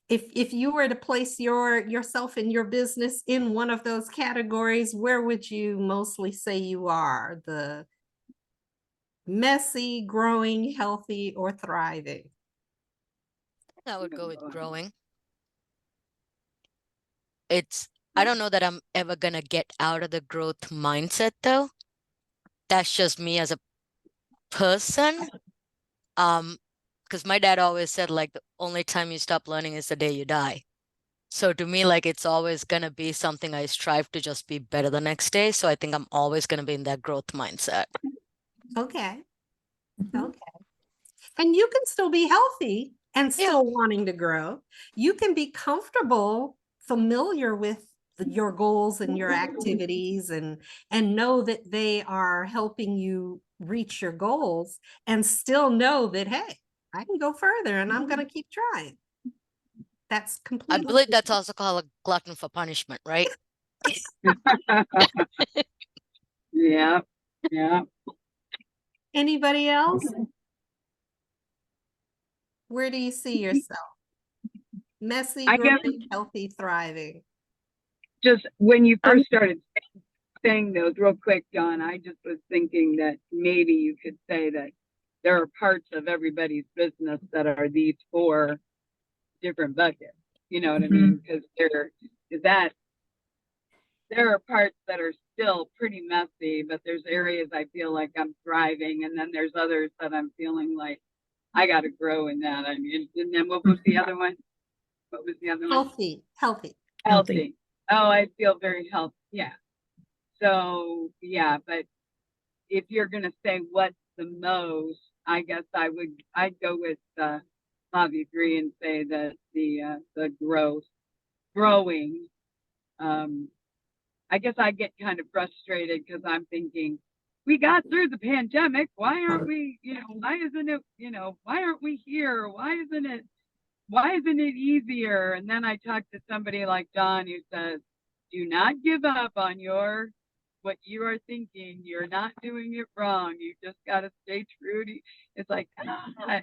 If you were to place yourself in your business in one of those categories, where would you mostly say you are? The messy, growing, healthy, or thriving? I would go with growing. I don't know that I'm ever gonna get out of the growth mindset though. That's just me as a person. Because my dad always said, like, the only time you stop learning is the day you die. So to me, like, it's always gonna be something I strive to just be better the next day. So I think I'm always gonna be in that growth mindset. Okay. Okay. And you can still be healthy and still wanting to grow. You can be comfortable, familiar with your goals and your activities, and know that they are helping you reach your goals, and still know that, hey, I can go further and I'm going to keep trying. That's I completely. believe that's also called a glutton for punishment, right? Yeah, yeah. Anybody else? Where do you see yourself? Messy, I guess growing, healthy, thriving. just when you first started saying those real quick, John, I just was thinking that maybe you could say that there are parts of everybody's business that are these 4 different buckets. You know what I mean? Because there are parts that are still pretty messy, but there's areas I feel like I'm thriving, and then there's others that I'm feeling like I got to grow in that. I mean, and then what was the other one? What was the other one? Healthy. Healthy. Oh, I feel very healthy. Yeah. So yeah, but if you're gonna say what's the most, I guess I'd go with Pavithri and say that the growing. I guess I get kind of frustrated because I'm thinking, we got through the pandemic. Why aren't we, why isn't it, why aren't we here? Why isn't it easier? And then I talk to somebody like Don who says, do not give up on what you are thinking. You're not doing it wrong. You just got to stay true to. It's like,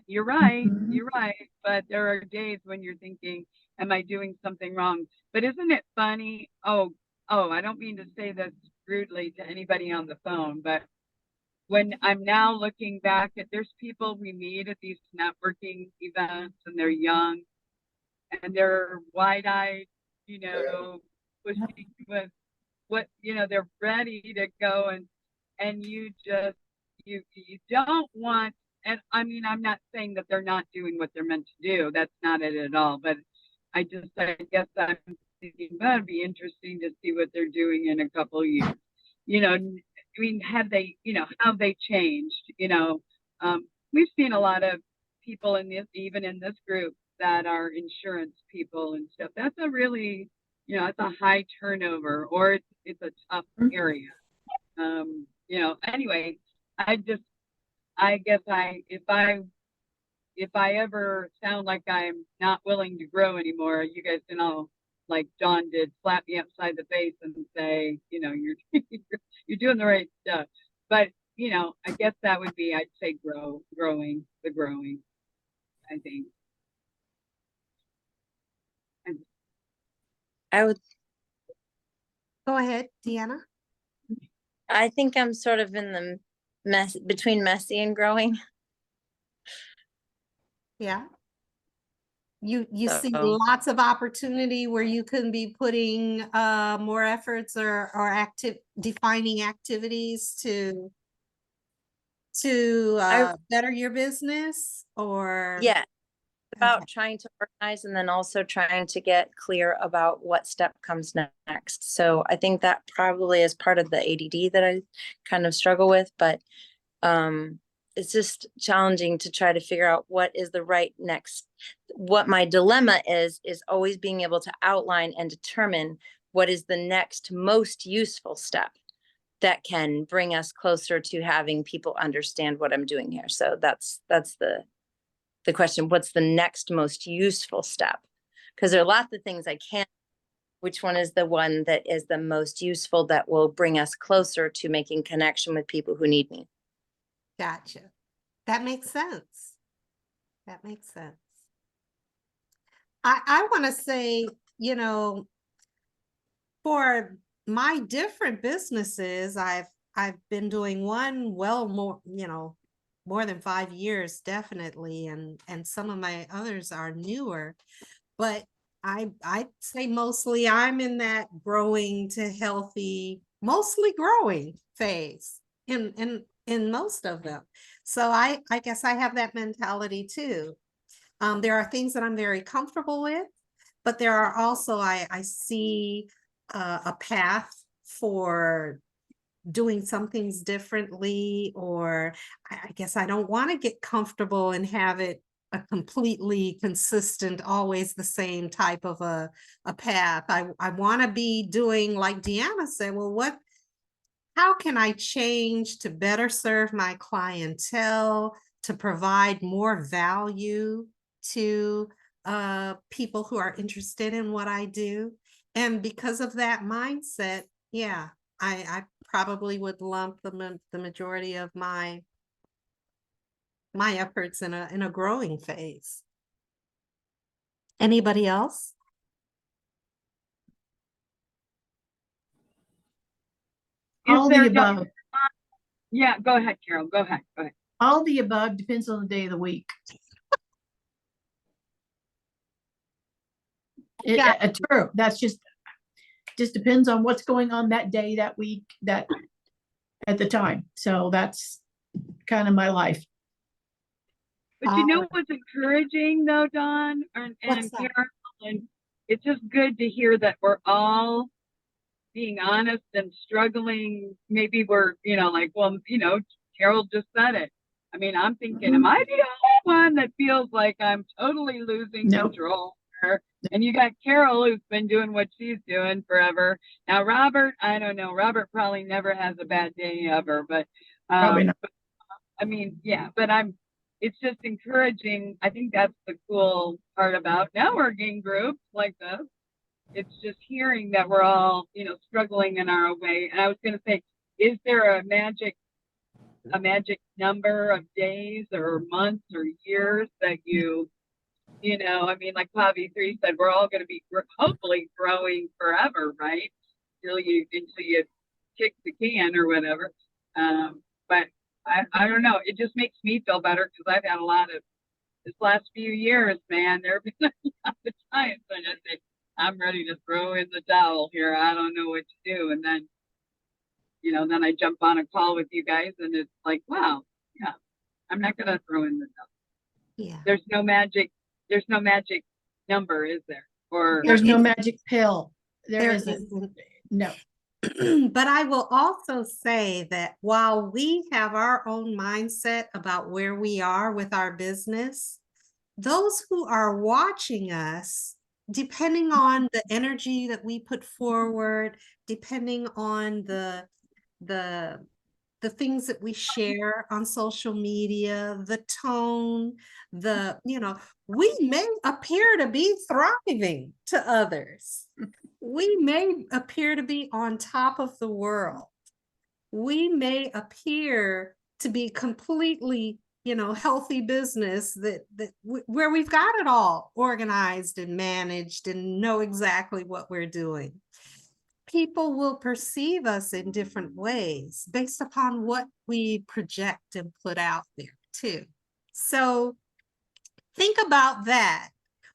you're right. But there are days when you're thinking, am I doing something wrong? But isn't it funny? Oh, I don't mean to say this rudely to anybody on the phone, but when I'm now looking back there's people we meet at these networking events, and they're young and they're wide-eyed, pushing with what, they're ready to go, and you just, you don't want, and I mean, I'm not saying that they're not doing what they're meant to do. That's not it at all. But I guess I'm thinking that'd be interesting to see what they're doing in a couple of years. I mean, have they changed? We've seen a lot of people even in this group that are insurance people and stuff. That's a really, you know, it's a high turnover, or it's a tough area. You know, anyway, I guess if I ever sound like I'm not willing to grow anymore, you guys can all, like Dawn did, slap me upside the face and say, you know, you're you're doing the right stuff. But you know, I guess that would be, I'd say growing, I think. I would, Go ahead, Deanna. I think I'm sort of in the between messy and growing. Yeah. You see So- lots of opportunity where you can be putting more efforts or defining activities to better your business, or Yeah, about Okay. trying to organize and then also trying to get clear about what step comes next. So I think that probably is part of the ADD that I kind of struggle with, but it's just challenging to try to figure out what is the right next. What my dilemma is always being able to outline and determine what is the next most useful step that can bring us closer to having people understand what I'm doing here. So that's the question. What's the next most useful step? Because there are lots of things I can't. Which one is the one that is the most useful that will bring us closer to making connection with people who need me? Gotcha. That makes sense. That makes sense. I want to say, you know, for my different businesses, I've been doing one more than 5 years, definitely, and some of my others are newer, but I'd say mostly I'm in that growing to healthy, mostly growing phase in most of them. So I guess I have that mentality too. There are things that I'm very comfortable with, but there are also, I see a path for doing some things differently, or I guess I don't want to get comfortable and have it a completely consistent, always the same type of a path. I want to be doing, like Deanna said, well, how can I change to better serve my clientele, to provide more value to people who are interested in what I do? And because of that mindset, yeah, I probably would lump the majority of my efforts in a growing phase. Anybody else? All the above. Yeah, go ahead, Carol. Go ahead. All the above depends on the day of the week. True. That's just depends on what's going on that day, that week, that at the time. So that's kind of my life. But you know what's encouraging though, Dawn and Carol, and it's just good to hear that we're all being honest and struggling. Maybe we're, you know, like, well, you know, Carol just said it. I mean, I'm thinking, am I the only one that feels like I'm totally losing control? And you got Carol, who's been doing what she's doing forever. Now, Robert, I don't know. Robert probably never has a bad day ever, but Probably not. I mean, yeah, but it's just encouraging. I think that's the cool part about networking groups like this. It's just hearing that we're all, you know, struggling in our way. And I was going to say, is there a magic number of days or months or years that you know, I mean, like Pavithri said, we're hopefully growing forever, right? Until you kick the can or whatever. But I don't know. It just makes me feel better because I've had a lot of this last few years, man. There have been a lot of times when I say, I'm ready to throw in the towel here. I don't know what to do. And then, you know, then I jump on a call with you guys and it's like, wow, yeah, I'm not going to throw in the towel. Yeah. There's no magic number, is there? Or there's no magic pill. There isn't. No. But I will also say that while we have our own mindset about where we are with our business, those who are watching us, depending on the energy that we put forward, depending on the things that we share on social media, the tone, we may appear to be thriving to others. We may appear to be on top of the world. We may appear to be completely, healthy business where we've got it all organized and managed and know exactly what we're doing. People will perceive us in different ways based upon what we project and put out there too. So think about that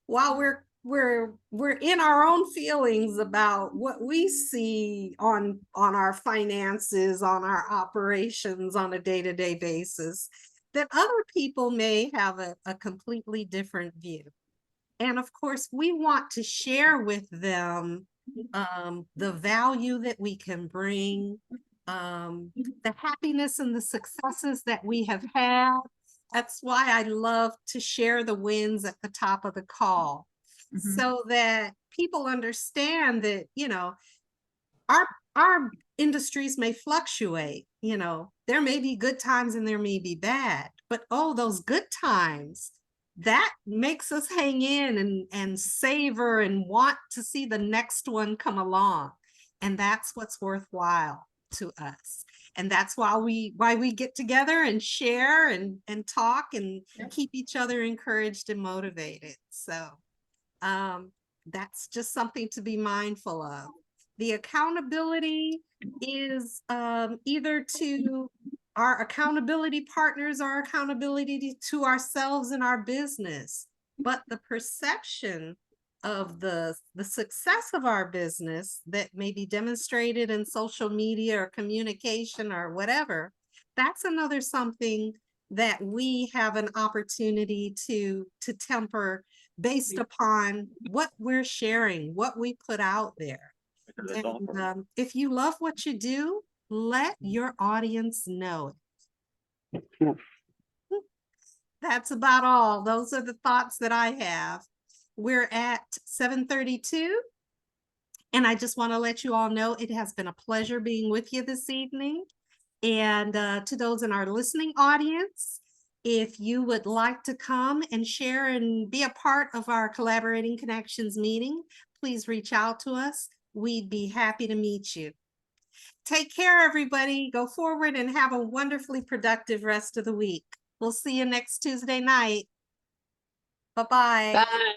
while we're in our own feelings about what we see on our finances, on our operations on a day-to-day basis, that other people may have a completely different view. And of course, we want to share with them the value that we can bring, the happiness and the successes that we have had. That's why I love to share the wins at the top of the call, so that people understand that, our industries may fluctuate. There may be good times and there may be bad, but those good times, that makes us hang in and savor and want to see the next one come along. And that's what's worthwhile to us. And that's why we get together and share and talk and keep each other encouraged and motivated. So that's just something to be mindful of. The accountability is either to our accountability partners, our accountability to ourselves and our business, but the perception of the success of our business that may be demonstrated in social media or communication or whatever, that's another something that we have an opportunity to temper based upon what we're sharing, what we put out there. And if you love what you do, let your audience know it. That's about all. Those are the thoughts that I have. We're at 7:32. And I just want to let you all know it has been a pleasure being with you this evening. And to those in our listening audience, if you would like to come and share and be a part of our Collaborating Connections meeting, please reach out to us. We'd be happy to meet you. Take care, everybody. Go forward and have a wonderfully productive rest of the week. We'll see you next Tuesday night. Bye-bye. Bye.